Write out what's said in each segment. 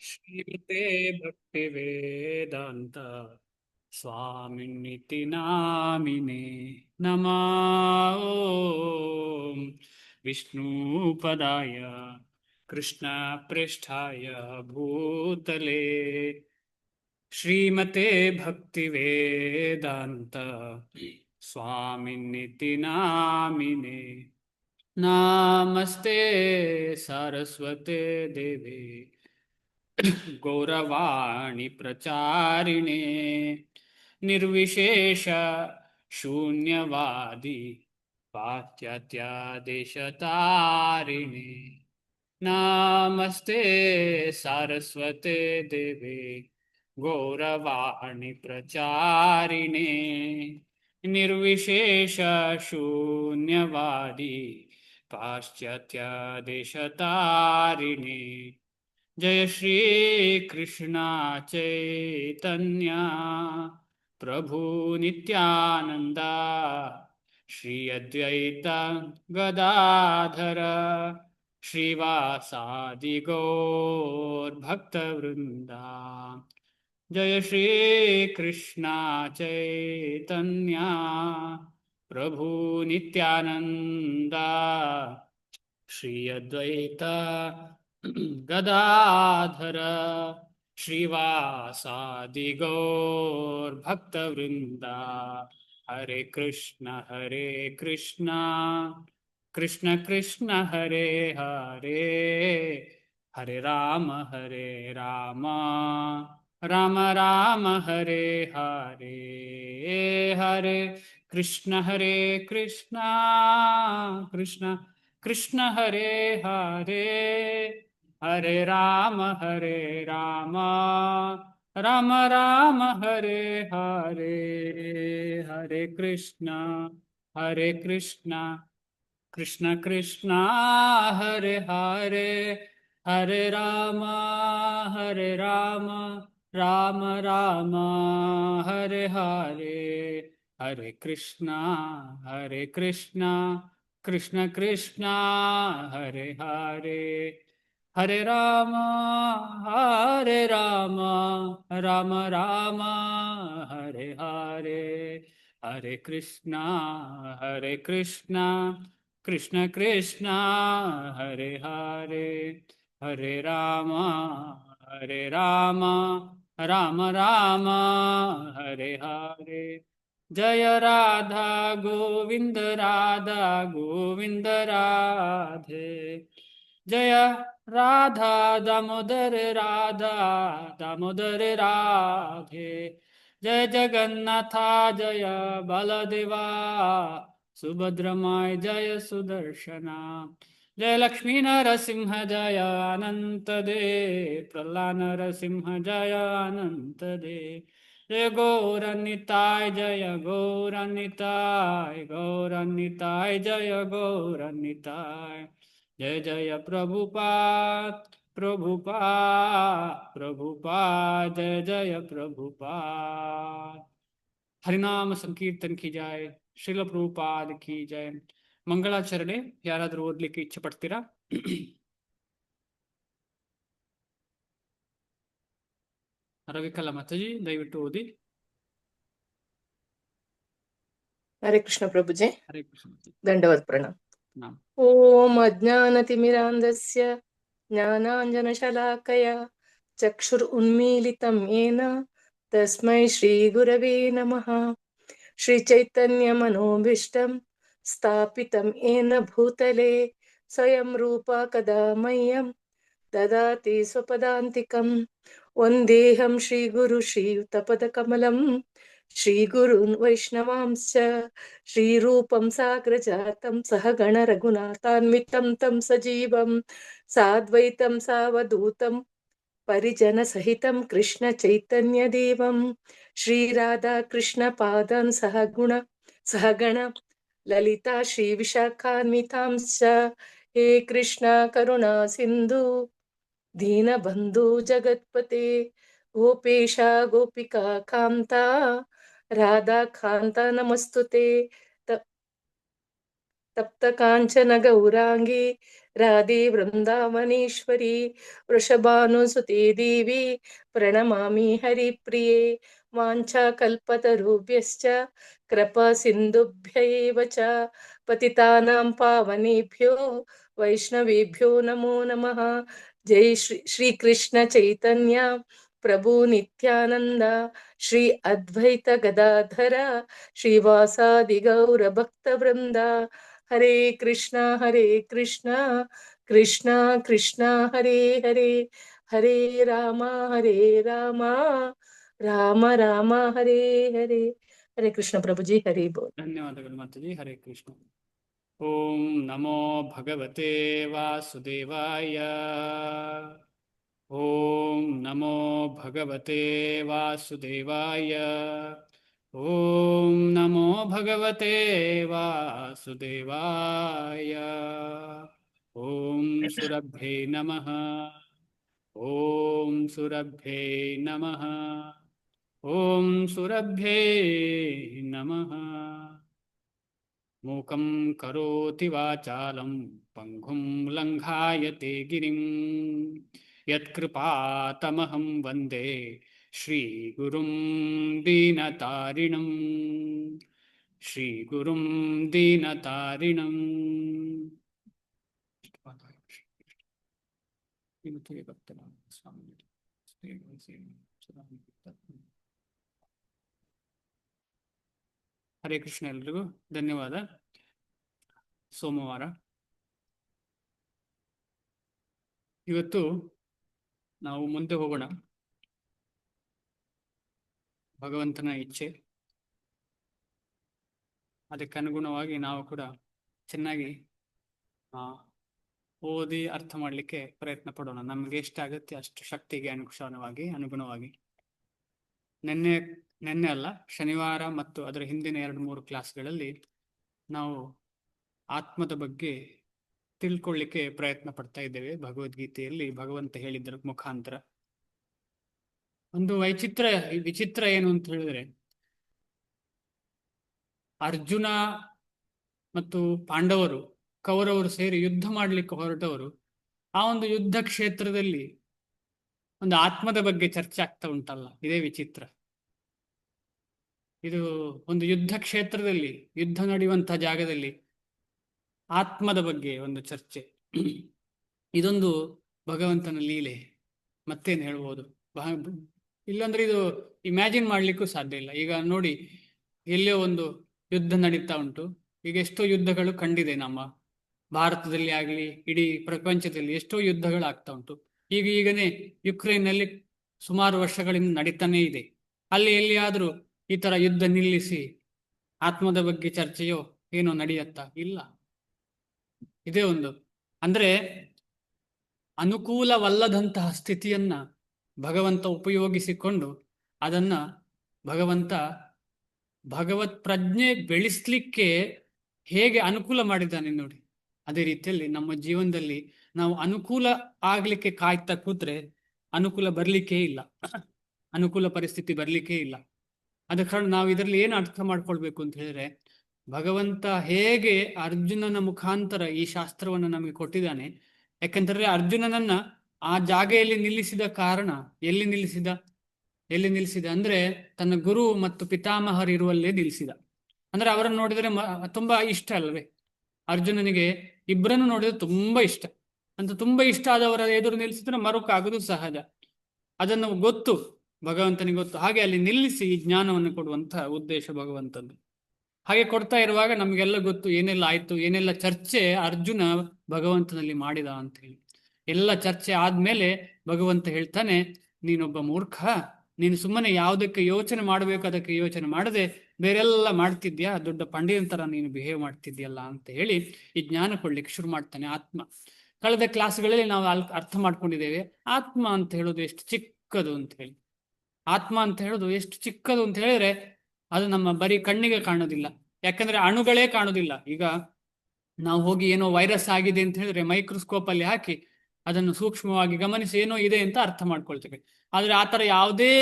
श्रीमते भक्तिवेदांत स्वामिनिति नामिने नमः। ॐ विष्णुपदाय कृष्णपृष्ठाय भूतले श्रीमते भक्तिवेदांत स्वामिनिति नामिने नमस्ते सरस्वते देवे गौरवाणी प्रचारिणे निर्विशेष शून्यवादी पाश्चात्यादेशतारिणे नमस्ते सारस्वते देवे गौरवाणी प्रचारिणे निर्विशेष शून्यवादी पाश्चात्यादेशतारिणे जय श्री कृष्ण चैतन्य प्रभु नित्यानंदा श्री अद्वैत गदाधर श्रीवासादि गौर भक्तवृंदा। जय श्री कृष्ण चैतन्य प्रभु नित्यानंदा श्री अद्वैत गदाधर श्रीवासादि गौर भक्तवृंदा। हरे कृष्ण कृष्ण कृष्ण हरे हरे, हरे राम राम राम हरे हरे, हरे कृष्ण कृष्ण कृष्ण हरे हरे, हरे राम राम राम हरे हरे, हरे कृष्ण कृष्ण कृष्ण हरे हरे, हरे राम राम राम हरे हरे, हरे कृष्ण कृष्ण कृष्ण हरे हरे, हरे राम राम राम हरे हरे, हरे कृष्ण कृष्ण कृष्ण हरे हरे, हरे राम राम राम हरे हरे। जय राधा गोविंद राधे, जय राधा दामोदर राधे, जय जगन्नाथ जय बलदेवा सुभद्रमाय जय सुदर्शना, जय लक्ष्मी नरसिंह जय अनंत देव, प्रह्लाद नरसिंह जय अनंत देव, जय गौरनिताय जय गौरनिताय जय गौरनिताय, जय जय प्रभुपाद जय जय प्रभुपाद। हरिनाम संकीर्तन की जाय, ಶ್ರೀಲ ಪ್ರಭುಪಾದ ಕಿ ಜಯ। ಮಂಗಳಾಚರಣೆ ಯಾರಾದರೂ ಓದ್ಲಿಕ್ಕೆ ಇಚ್ಛೆ ಪಡ್ತೀರಾ? ರವಿಕಲಾ ಮಾತಾಜಿ ದಯವಿಟ್ಟು ಓದಿ। हरे कृष्ण प्रभुजे। हरे कृष्ण। दंडवत प्रणाम। नाम ओम अज्ञानतिमिरान्धस्य ज्ञानाञ्जनशलाकया चक्षुरुन्मीलितं येन तस्मै श्रीगुरवे नमः। श्रीचैतन्यमनोभीष्टं स्थापितं येन भूतले स्वयं रूपा कदा मह्यं ददाति स्वपदान्तिकं। वन्देऽहं श्रीगुरु श्रीयुतपदकमलं श्रीगुरून् वैष्णवांश्च श्रीरूपं साग्रजातं सहगण रघुनाथान्वितं तं सजीवं साद्वैतं सावधूतं परिजनसहितं कृष्ण चैतन्यदेवं श्रीराधा कृष्णपादान् सहगण ललिता श्रीविशाखान्वितांश्च। हे कृष्ण करुणा सिन्धु दीनबन्धु जगत्पते गोपेशा गोपिका कान्ता राधा कान्ता नमस्तुते। ತಪ್ತ ಕಾಂಚನ ಗೌರಾಂಗಿ ರಾಧೆ ವೃಂದಾವನೇಶ್ವರಿ ವೃಷಭಾನುಸುತೆ ದೇವಿ ಪ್ರಣಮಾಮಿ ಹರಿಪ್ರಿಯೆ ವಾಂಛಾ ಕಲ್ಪತರುಭ್ಯಶ್ಚ ಕೃಪಾ ಸಿಂಧುಭ್ಯ ಏವ ಚ ಪತಿತಾನಾಂ ಪಾವನೇಭ್ಯೋ ವೈಷ್ಣವೇಭ್ಯೋ ನಮೋ ನಮಃ. ಜೈ ಶ್ರೀ ಕೃಷ್ಣ ಚೈತನ್ಯ ಪ್ರಭು ನಿತ್ಯಾನಂದ ಶ್ರೀ ಅದ್ವೈತ ಗದಾಧರ ಶ್ರೀವಾಸಾದಿ ಗೌರ ಭಕ್ತ ವೃಂದ. ಹರೇ ಕೃಷ್ಣ ಕೃಷ್ಣ ಕೃಷ್ಣ ಹರೇ ಹರೇ, ಹರೇ ರಾಮ ರಾಮ ರಾಮ ಹರೇ ಹರೇ. ಹರೇ ಕೃಷ್ಣ ಪ್ರಭುಜಿ, ಹರಿ ಬೋಲ್. ಧನ್ಯವಾದಗಳು ಮಾತಾಜಿ. ಹರೇ ಕೃಷ್ಣ. ಓಂ ನಮೋ ಭಗವತೆ ವಾಸುದೇವಾಯ. ಓಂ ನಮೋ ಭಗವತೆ ವಾಸುದೇವಾಯ. ಓಂ ನಮೋ ಭಗವತೆ ವಾಸುದೇವಾಯ. ಓಂ ಸುರಭ್ಯೈ ನಮಃ. ಓಂ ಸುರಭ್ಯೈ ನಮಃ. ಓಂ ಸುರಭ್ಯೈ ನಮಃ. ಮೂಕಂ ಕರೋತಿ ವಾಚಾಲಂ ಪಂಗುಂ ಲಂಘಾಯತೆ ಗಿರಿಂ ಯತ್ಕೃಪಾತಮಹಂ ವಂದೇ ಶ್ರೀಗುರುಂ ದೀನತಾರಿಣಂ. ಶ್ರೀಗುರುಂ ದೀನತಾರಿಣಂ. ಹರೇ ಕೃಷ್ಣ. ಎಲ್ರಿಗೂ ಧನ್ಯವಾದ. ಸೋಮವಾರ ಇವತ್ತು ನಾವು ಮುಂದೆ ಹೋಗೋಣ. ಭಗವಂತನ ಇಚ್ಛೆ, ಅದಕ್ಕೆ ಅನುಗುಣವಾಗಿ ನಾವು ಕೂಡ ಚೆನ್ನಾಗಿ ಓದಿ ಅರ್ಥ ಮಾಡಲಿಕ್ಕೆ ಪ್ರಯತ್ನ ಪಡೋಣ. ನಮಗೆ ಎಷ್ಟಾಗುತ್ತೆ ಅಷ್ಟು ಶಕ್ತಿಗೆ ಅನುಗುಣವಾಗಿ. ನೆನ್ನೆ ಅಲ್ಲ, ಶನಿವಾರ ಮತ್ತು ಅದರ ಹಿಂದಿನ 2-3 ಕ್ಲಾಸ್ಗಳಲ್ಲಿ ನಾವು ಆತ್ಮದ ಬಗ್ಗೆ ತಿಳ್ಕೊಳ್ಳಿಕ್ಕೆ ಪ್ರಯತ್ನ ಪಡ್ತಾ ಇದ್ದೇವೆ. ಭಗವದ್ಗೀತೆಯಲ್ಲಿ ಭಗವಂತ ಹೇಳಿದ್ದರ ಮುಖಾಂತರ ಒಂದು ವಿಚಿತ್ರ ಏನು ಅಂತ ಹೇಳಿದ್ರೆ, ಅರ್ಜುನ ಮತ್ತು ಪಾಂಡವರು, ಕೌರವರು ಸೇರಿ ಯುದ್ಧ ಮಾಡಲಿಕ್ಕೆ ಹೊರಟವರು, ಆ ಒಂದು ಯುದ್ಧ ಕ್ಷೇತ್ರದಲ್ಲಿ ಒಂದು ಆತ್ಮದ ಬಗ್ಗೆ ಚರ್ಚೆ ಆಗ್ತಾ ಉಂಟಲ್ಲ, ಇದೇ ವಿಚಿತ್ರ. ಇದು ಒಂದು ಯುದ್ಧ ಕ್ಷೇತ್ರದಲ್ಲಿ, ಯುದ್ಧ ನಡೆಯುವಂಥ ಜಾಗದಲ್ಲಿ ಆತ್ಮದ ಬಗ್ಗೆ ಒಂದು ಚರ್ಚೆ. ಇದೊಂದು ಭಗವಂತನ ಲೀಲೆ, ಮತ್ತೇನು ಹೇಳ್ಬೋದು. ಇಲ್ಲಂದ್ರೆ ಇದು ಇಮ್ಯಾಜಿನ್ ಮಾಡ್ಲಿಕ್ಕೂ ಸಾಧ್ಯ ಇಲ್ಲ. ಈಗ ನೋಡಿ, ಎಲ್ಲೋ ಒಂದು ಯುದ್ಧ ನಡೀತಾ ಉಂಟು. ಈಗ ಎಷ್ಟೋ ಯುದ್ಧಗಳು ಕಂಡಿದೆ ನಮ್ಮ ಭಾರತದಲ್ಲಿ ಆಗಲಿ, ಇಡೀ ಪ್ರಪಂಚದಲ್ಲಿ ಎಷ್ಟೋ ಯುದ್ಧಗಳು ಆಗ್ತಾ ಉಂಟು. ಈಗನೇ ಯುಕ್ರೇನ್ನಲ್ಲಿ ಸುಮಾರು ವರ್ಷಗಳಿಂದ ನಡೀತಾನೇ ಇದೆ. ಅಲ್ಲಿ ಎಲ್ಲಿಯಾದರೂ ಈ ತರ ಯುದ್ಧ ನಿಲ್ಲಿಸಿ ಆತ್ಮದ ಬಗ್ಗೆ ಚರ್ಚೆಯೋ ಏನೋ ನಡೆಯತ್ತಾ? ಇಲ್ಲ. ಇದೇ ಒಂದು, ಅಂದ್ರೆ ಅನುಕೂಲವಲ್ಲದಂತಹ ಸ್ಥಿತಿಯನ್ನ ಭಗವಂತ ಉಪಯೋಗಿಸಿಕೊಂಡು ಅದನ್ನ ಭಗವತ್ ಪ್ರಜ್ಞೆ ಬೆಳೆಸ್ಲಿಕ್ಕೆ ಹೇಗೆ ಅನುಕೂಲ ಮಾಡಿದ್ದಾನೆ ನೋಡಿ. ಅದೇ ರೀತಿಯಲ್ಲಿ ನಮ್ಮ ಜೀವನದಲ್ಲಿ ನಾವು ಅನುಕೂಲ ಆಗ್ಲಿಕ್ಕೆ ಕಾಯ್ತಾ ಕೂತ್ರೆ ಅನುಕೂಲ ಬರ್ಲಿಕ್ಕೇ ಇಲ್ಲ, ಅನುಕೂಲ ಪರಿಸ್ಥಿತಿ ಬರ್ಲಿಕ್ಕೇ ಇಲ್ಲ. ಅದ ಕಾರಣ ನಾವು ಇದರಲ್ಲಿ ಏನು ಅರ್ಥ ಮಾಡ್ಕೊಳ್ಬೇಕು ಅಂತ ಹೇಳಿದ್ರೆ, ಭಗವಂತ ಹೇಗೆ ಅರ್ಜುನನ ಮುಖಾಂತರ ಈ ಶಾಸ್ತ್ರವನ್ನು ನಮಗೆ ಕೊಟ್ಟಿದ್ದಾನೆ. ಯಾಕಂತಂದ್ರೆ ಅರ್ಜುನನನ್ನ ಆ ಜಾಗೆಯಲ್ಲಿ ನಿಲ್ಲಿಸಿದ ಕಾರಣ, ಎಲ್ಲಿ ನಿಲ್ಲಿಸಿದ ಅಂದ್ರೆ ತನ್ನ ಗುರು ಮತ್ತು ಪಿತಾಮಹರಿರುವಲ್ಲೇ ನಿಲ್ಲಿಸಿದ. ಅಂದ್ರೆ ಅವರನ್ನು ನೋಡಿದರೆ ತುಂಬಾ ಇಷ್ಟ ಅಲ್ವೇ ಅರ್ಜುನನಿಗೆ. ಇಬ್ಬರನ್ನು ನೋಡಿದ್ರೆ ತುಂಬಾ ಇಷ್ಟ ಅಂತ. ತುಂಬಾ ಇಷ್ಟ ಆದವರ ಎದುರು ನಿಲ್ಲಿಸಿದ್ರೆ ಮರುಕಾಗುವುದು ಸಹಜ. ಅದನ್ನು ಭಗವಂತನಿಗೆ ಗೊತ್ತು. ಹಾಗೆ ಅಲ್ಲಿ ನಿಲ್ಲಿಸಿ ಈ ಜ್ಞಾನವನ್ನು ಕೊಡುವಂತ ಉದ್ದೇಶ ಭಗವಂತದ್ದು. ಹಾಗೆ ಕೊಡ್ತಾ ಇರುವಾಗ ನಮಗೆಲ್ಲ ಗೊತ್ತು ಏನೆಲ್ಲ ಆಯ್ತು, ಏನೆಲ್ಲ ಚರ್ಚೆ ಅರ್ಜುನ ಭಗವಂತನಲ್ಲಿ ಮಾಡಿದ ಅಂತ ಹೇಳಿ. ಎಲ್ಲ ಚರ್ಚೆ ಆದ್ಮೇಲೆ ಭಗವಂತ ಹೇಳ್ತಾನೆ, ನೀನೊಬ್ಬ ಮೂರ್ಖ, ನೀನು ಸುಮ್ಮನೆ ಯಾವುದಕ್ಕೆ ಯೋಚನೆ ಮಾಡಬೇಕು ಅದಕ್ಕೆ ಯೋಚನೆ ಮಾಡದೆ ಬೇರೆಲ್ಲ ಮಾಡ್ತಿದ್ಯಾ, ದೊಡ್ಡ ಪಂಡಿತನ ತರ ನೀನು ಬಿಹೇವ್ ಮಾಡ್ತಿದ್ಯಲ್ಲ ಅಂತ ಹೇಳಿ ಈ ಜ್ಞಾನ ಕೊಡ್ಲಿಕ್ಕೆ ಶುರು ಮಾಡ್ತಾನೆ. ಆತ್ಮ, ಕಳೆದ ಕ್ಲಾಸ್ಗಳಲ್ಲಿ ನಾವು ಅರ್ಥ ಮಾಡ್ಕೊಂಡಿದ್ದೇವೆ ಆತ್ಮ ಅಂತ ಹೇಳೋದು ಎಷ್ಟು ಚಿಕ್ಕದು ಅಂತ ಹೇಳಿ. ಆತ್ಮ ಅಂತ ಹೇಳೋದು ಎಷ್ಟು ಚಿಕ್ಕದು ಅಂತ ಹೇಳಿದ್ರೆ ಅದು ನಮ್ಮ ಬರೀ ಕಣ್ಣಿಗೆ ಕಾಣೋದಿಲ್ಲ. ಯಾಕಂದ್ರೆ ಅಣುಗಳೇ ಕಾಣೋದಿಲ್ಲ. ಈಗ ನಾವು ಹೋಗಿ ಏನೋ ವೈರಸ್ ಆಗಿದೆ ಅಂತ ಹೇಳಿದ್ರೆ ಮೈಕ್ರೋಸ್ಕೋಪ್ ಅಲ್ಲಿ ಹಾಕಿ ಅದನ್ನು ಸೂಕ್ಷ್ಮವಾಗಿ ಗಮನಿಸಿ ಏನೋ ಇದೆ ಅಂತ ಅರ್ಥ ಮಾಡ್ಕೊಳ್ತೇವೆ. ಆದ್ರೆ ಆತರ ಯಾವುದೇ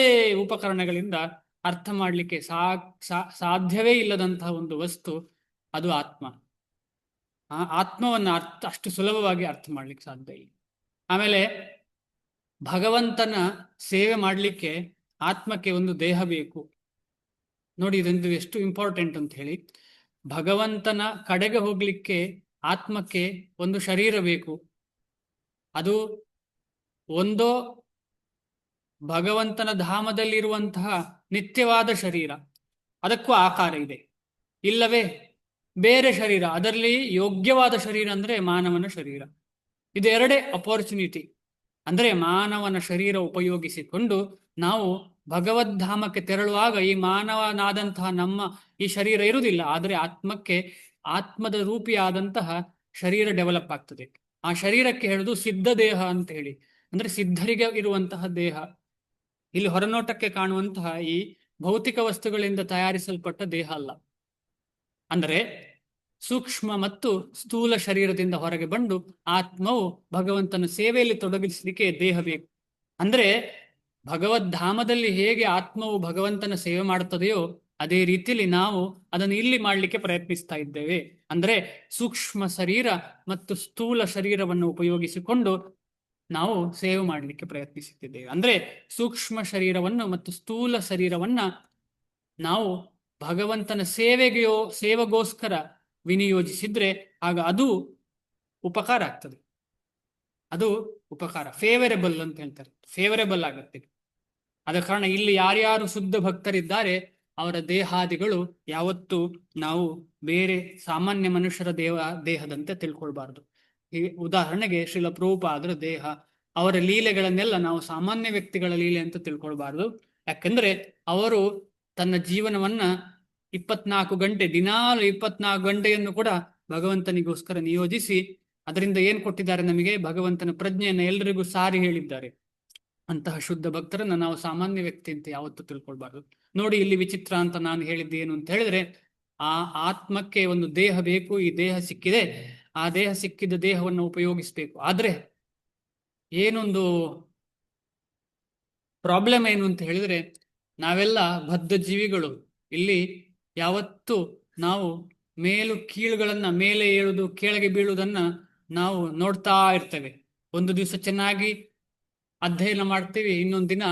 ಉಪಕರಣಗಳಿಂದ ಅರ್ಥ ಮಾಡ್ಲಿಕ್ಕೆ ಸಾಧ್ಯವೇ ಇಲ್ಲದಂತಹ ಒಂದು ವಸ್ತು ಅದು ಆತ್ಮ. ಆ ಆತ್ಮವನ್ನು ಅಷ್ಟು ಸುಲಭವಾಗಿ ಅರ್ಥ ಮಾಡ್ಲಿಕ್ಕೆ ಸಾಧ್ಯ ಇಲ್ಲ. ಆಮೇಲೆ ಭಗವಂತನ ಸೇವೆ ಮಾಡಲಿಕ್ಕೆ ಆತ್ಮಕ್ಕೆ ಒಂದು ದೇಹ ಬೇಕು. ನೋಡಿ ಇದೊಂದು ಎಷ್ಟು ಇಂಪಾರ್ಟೆಂಟ್ ಅಂತ ಹೇಳಿ. ಭಗವಂತನ ಕಡೆಗೆ ಹೋಗ್ಲಿಕ್ಕೆ ಆತ್ಮಕ್ಕೆ ಒಂದು ಶರೀರ ಬೇಕು. ಅದು ಒಂದೋ ಭಗವಂತನ ಧಾಮದಲ್ಲಿರುವಂತಹ ನಿತ್ಯವಾದ ಶರೀರ, ಅದಕ್ಕೂ ಆಕಾರ ಇದೆ, ಇಲ್ಲವೇ ಬೇರೆ ಶರೀರ, ಅದರಲ್ಲಿ ಯೋಗ್ಯವಾದ ಶರೀರ ಅಂದ್ರೆ ಮಾನವನ ಶರೀರ. ಇದೆರಡೇ ಅಪರ್ಚುನಿಟಿ. ಅಂದ್ರೆ ಮಾನವನ ಶರೀರ ಉಪಯೋಗಿಸಿಕೊಂಡು ನಾವು ಭಗವದ್ಧಾಮಕ್ಕೆ ತೆರಳುವಾಗ ಈ ಮಾನವನಾದಂತಹ ನಮ್ಮ ಈ ಶರೀರ ಇರುವುದಿಲ್ಲ, ಆದರೆ ಆತ್ಮಕ್ಕೆ ಆತ್ಮದ ರೂಪಿಯಾದಂತಹ ಶರೀರ ಡೆವಲಪ್ ಆಗ್ತದೆ. ಆ ಶರೀರಕ್ಕೆ ಹೇಳುದು ಸಿದ್ಧ ದೇಹ ಅಂತ ಹೇಳಿ. ಅಂದ್ರೆ ಸಿದ್ಧರಿಗೆ ಇರುವಂತಹ ದೇಹ. ಇಲ್ಲಿ ಹೊರನೋಟಕ್ಕೆ ಕಾಣುವಂತಹ ಈ ಭೌತಿಕ ವಸ್ತುಗಳಿಂದ ತಯಾರಿಸಲ್ಪಟ್ಟ ದೇಹ ಅಲ್ಲ. ಅಂದರೆ ಸೂಕ್ಷ್ಮ ಮತ್ತು ಸ್ಥೂಲ ಶರೀರದಿಂದ ಹೊರಗೆ ಬಂದು ಆತ್ಮವು ಭಗವಂತನ ಸೇವೆಯಲ್ಲಿ ತೊಡಗಿಸಲಿಕ್ಕೆ ದೇಹ ಬೇಕು. ಅಂದ್ರೆ ಭಗವದ್ಧಾಮದಲ್ಲಿ ಹೇಗೆ ಆತ್ಮವು ಭಗವಂತನ ಸೇವೆ ಮಾಡುತ್ತದೆಯೋ ಅದೇ ರೀತಿಯಲ್ಲಿ ನಾವು ಅದನ್ನು ಇಲ್ಲಿ ಮಾಡಲಿಕ್ಕೆ ಪ್ರಯತ್ನಿಸ್ತಾ ಇದ್ದೇವೆ. ಅಂದ್ರೆ ಸೂಕ್ಷ್ಮ ಶರೀರ ಮತ್ತು ಸ್ಥೂಲ ಶರೀರವನ್ನು ಉಪಯೋಗಿಸಿಕೊಂಡು ನಾವು ಸೇವೆ ಮಾಡಲಿಕ್ಕೆ ಪ್ರಯತ್ನಿಸುತ್ತಿದ್ದೇವೆ. ಅಂದ್ರೆ ಸೂಕ್ಷ್ಮ ಶರೀರವನ್ನು ಮತ್ತು ಸ್ಥೂಲ ಶರೀರವನ್ನ ನಾವು ಭಗವಂತನ ಸೇವೆಗೋಸ್ಕರ ವಿನಿಯೋಜಿಸಿದ್ರೆ ಆಗ ಅದು ಉಪಕಾರ ಆಗ್ತದೆ. ಅದು ಉಪಕಾರ, ಫೇವರೇಬಲ್ ಅಂತ ಹೇಳ್ತಾರೆ, ಫೇವರೇಬಲ್ ಆಗುತ್ತೆ. ಆದ ಕಾರಣ ಇಲ್ಲಿ ಯಾರ್ಯಾರು ಶುದ್ಧ ಭಕ್ತರಿದ್ದಾರೆ ಅವರ ದೇಹಾದಿಗಳು ಯಾವತ್ತೂ ನಾವು ಬೇರೆ ಸಾಮಾನ್ಯ ಮನುಷ್ಯರ ದೇಹದಂತೆ ತಿಳ್ಕೊಳ್ಬಾರ್ದು. ಈ ಉದಾಹರಣೆಗೆ ಶ್ರೀಲ ಪ್ರಭುಪಾದರ ದೇಹ, ಅವರ ಲೀಲೆಗಳನ್ನೆಲ್ಲ ನಾವು ಸಾಮಾನ್ಯ ವ್ಯಕ್ತಿಗಳ ಲೀಲೆ ಅಂತ ತಿಳ್ಕೊಳ್ಬಾರ್ದು. ಯಾಕಂದ್ರೆ ಅವರು ತನ್ನ ಜೀವನವನ್ನ 24 ಗಂಟೆ, ದಿನಾಲು 24 ಗಂಟೆಯನ್ನು ಕೂಡ ಭಗವಂತನಿಗೋಸ್ಕರ ನಿಯೋಜಿಸಿ ಅದರಿಂದ ಏನ್ ಕೊಟ್ಟಿದ್ದಾರೆ ನಮಗೆ, ಭಗವಂತನ ಪ್ರಜ್ಞೆಯನ್ನು ಎಲ್ಲರಿಗೂ ಸಾರಿ ಹೇಳಿದ್ದಾರೆ. ಅಂತಹ ಶುದ್ಧ ಭಕ್ತರನ್ನ ನಾವು ಸಾಮಾನ್ಯ ವ್ಯಕ್ತಿ ಅಂತ ಯಾವತ್ತೂ ತಿಳ್ಕೊಳ್ಬಾರ್ದು. ನೋಡಿ ಇಲ್ಲಿ ವಿಚಿತ್ರ ಅಂತ ನಾನು ಹೇಳಿದ್ದೇನು ಅಂತ ಹೇಳಿದ್ರೆ, ಆ ಆತ್ಮಕ್ಕೆ ಒಂದು ದೇಹ ಬೇಕು. ಈ ದೇಹ ಸಿಕ್ಕಿದೆ, ಆ ದೇಹ ಸಿಕ್ಕಿದ ದೇಹವನ್ನು ಉಪಯೋಗಿಸ್ಬೇಕು. ಆದ್ರೆ ಏನೊಂದು ಪ್ರಾಬ್ಲಮ್ ಏನು ಅಂತ ಹೇಳಿದ್ರೆ, ನಾವೆಲ್ಲ ಬದ್ಧ ಜೀವಿಗಳು. ಇಲ್ಲಿ ಯಾವತ್ತು ನಾವು ಮೇಲು ಕೀಳುಗಳನ್ನ, ಮೇಲೆ ಏಳುದು ಕೆಳಗೆ ಬೀಳುವುದನ್ನ ನಾವು ನೋಡ್ತಾ ಇರ್ತೇವೆ. ಒಂದು ದಿವಸ ಚೆನ್ನಾಗಿ ಅಧ್ಯಯನ ಮಾಡ್ತೀವಿ, ಇನ್ನೊಂದು ದಿನ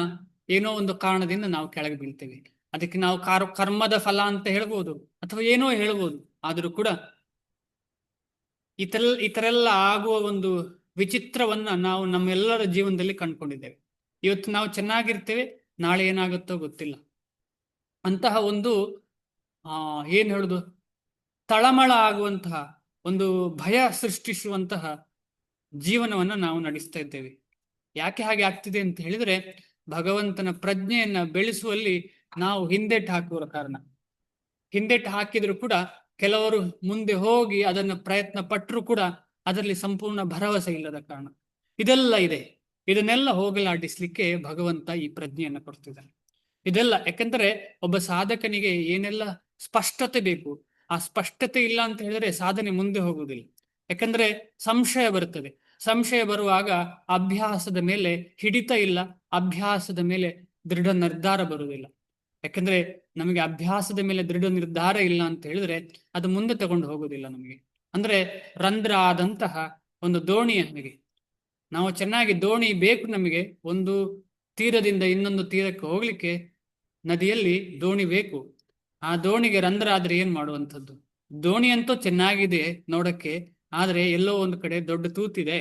ಏನೋ ಒಂದು ಕಾರಣದಿಂದ ನಾವು ಕೆಳಗೆ ಬೀಳ್ತೇವೆ. ಅದಕ್ಕೆ ನಾವು ಕರ್ಮದ ಫಲ ಅಂತ ಹೇಳ್ಬೋದು ಅಥವಾ ಏನೋ ಹೇಳ್ಬೋದು. ಆದರೂ ಕೂಡ ಈ ತರ ಆಗುವ ಒಂದು ವಿಚಿತ್ರವನ್ನ ನಾವು ನಮ್ಮೆಲ್ಲರ ಜೀವನದಲ್ಲಿ ಕಂಡುಕೊಂಡಿದ್ದೇವೆ. ಇವತ್ತು ನಾವು ಚೆನ್ನಾಗಿರ್ತೇವೆ, ನಾಳೆ ಏನಾಗುತ್ತೋ ಗೊತ್ತಿಲ್ಲ. ಅಂತಹ ಒಂದು ಏನ್ ಹೇಳುದು, ತಳಮಳ ಆಗುವಂತಹ ಒಂದು ಭಯ ಸೃಷ್ಟಿಸುವಂತಹ ಜೀವನವನ್ನ ನಾವು ನಡೆಸ್ತಾ ಇದ್ದೇವೆ. ಯಾಕೆ ಹಾಗೆ ಆಗ್ತಿದೆ ಅಂತ ಹೇಳಿದ್ರೆ, ಭಗವಂತನ ಪ್ರಜ್ಞೆಯನ್ನ ಬೆಳೆಸುವಲ್ಲಿ ನಾವು ಹಿಂದೆಟ್ಟು ಹಾಕುವ ಕಾರಣ. ಹಿಂದೆಟ್ಟು ಹಾಕಿದ್ರು ಕೂಡ ಕೆಲವರು ಮುಂದೆ ಹೋಗಿ ಅದನ್ನು ಪ್ರಯತ್ನ ಪಟ್ಟರು ಕೂಡ ಅದರಲ್ಲಿ ಸಂಪೂರ್ಣ ಭರವಸೆ ಇಲ್ಲದ ಕಾರಣ ಇದೆಲ್ಲ ಇದೆ. ಇದನ್ನೆಲ್ಲ ಹೋಗಲಾಡಿಸ್ಲಿಕ್ಕೆ ಭಗವಂತ ಈ ಪ್ರಜ್ಞೆಯನ್ನು ಕೊಡ್ತಿದ್ದಾನೆ. ಇದೆಲ್ಲ ಯಾಕಂದ್ರೆ ಒಬ್ಬ ಸಾಧಕನಿಗೆ ಏನೆಲ್ಲ ಸ್ಪಷ್ಟತೆ ಬೇಕು, ಆ ಸ್ಪಷ್ಟತೆ ಇಲ್ಲ ಅಂತ ಹೇಳಿದ್ರೆ ಸಾಧನೆ ಮುಂದೆ ಹೋಗುವುದಿಲ್ಲ. ಯಾಕಂದ್ರೆ ಸಂಶಯ ಬರುತ್ತದೆ. ಸಂಶಯ ಬರುವಾಗ ಅಭ್ಯಾಸದ ಮೇಲೆ ಹಿಡಿತ ಇಲ್ಲ, ಅಭ್ಯಾಸದ ಮೇಲೆ ದೃಢ ನಿರ್ಧಾರ ಬರುವುದಿಲ್ಲ. ಯಾಕಂದ್ರೆ ನಮಗೆ ಅಭ್ಯಾಸದ ಮೇಲೆ ದೃಢ ನಿರ್ಧಾರ ಇಲ್ಲ ಅಂತ ಹೇಳಿದ್ರೆ ಅದು ಮುಂದೆ ತಗೊಂಡು ಹೋಗುವುದಿಲ್ಲ ನಮಗೆ. ಅಂದ್ರೆ ರಂಧ್ರ ಆದಂತಹ ಒಂದು ದೋಣಿಯ ಹಾಗೆ ನಾವು ಚೆನ್ನಾಗಿ ದೋಣಿ ಬೇಕು ನಮಗೆ. ಒಂದು ತೀರದಿಂದ ಇನ್ನೊಂದು ತೀರಕ್ಕೆ ಹೋಗ್ಲಿಕ್ಕೆ ನದಿಯಲ್ಲಿ ದೋಣಿ ಬೇಕು. ಆ ದೋಣಿಗೆ ರಂಧ್ರ ಆದ್ರೆ ಏನ್ ಮಾಡುವಂಥದ್ದು? ದೋಣಿ ಅಂತೂ ಚೆನ್ನಾಗಿದೆ ನೋಡಕ್ಕೆ, ಆದ್ರೆ ಎಲ್ಲೋ ಒಂದು ಕಡೆ ದೊಡ್ಡ ತೂತಿದೆ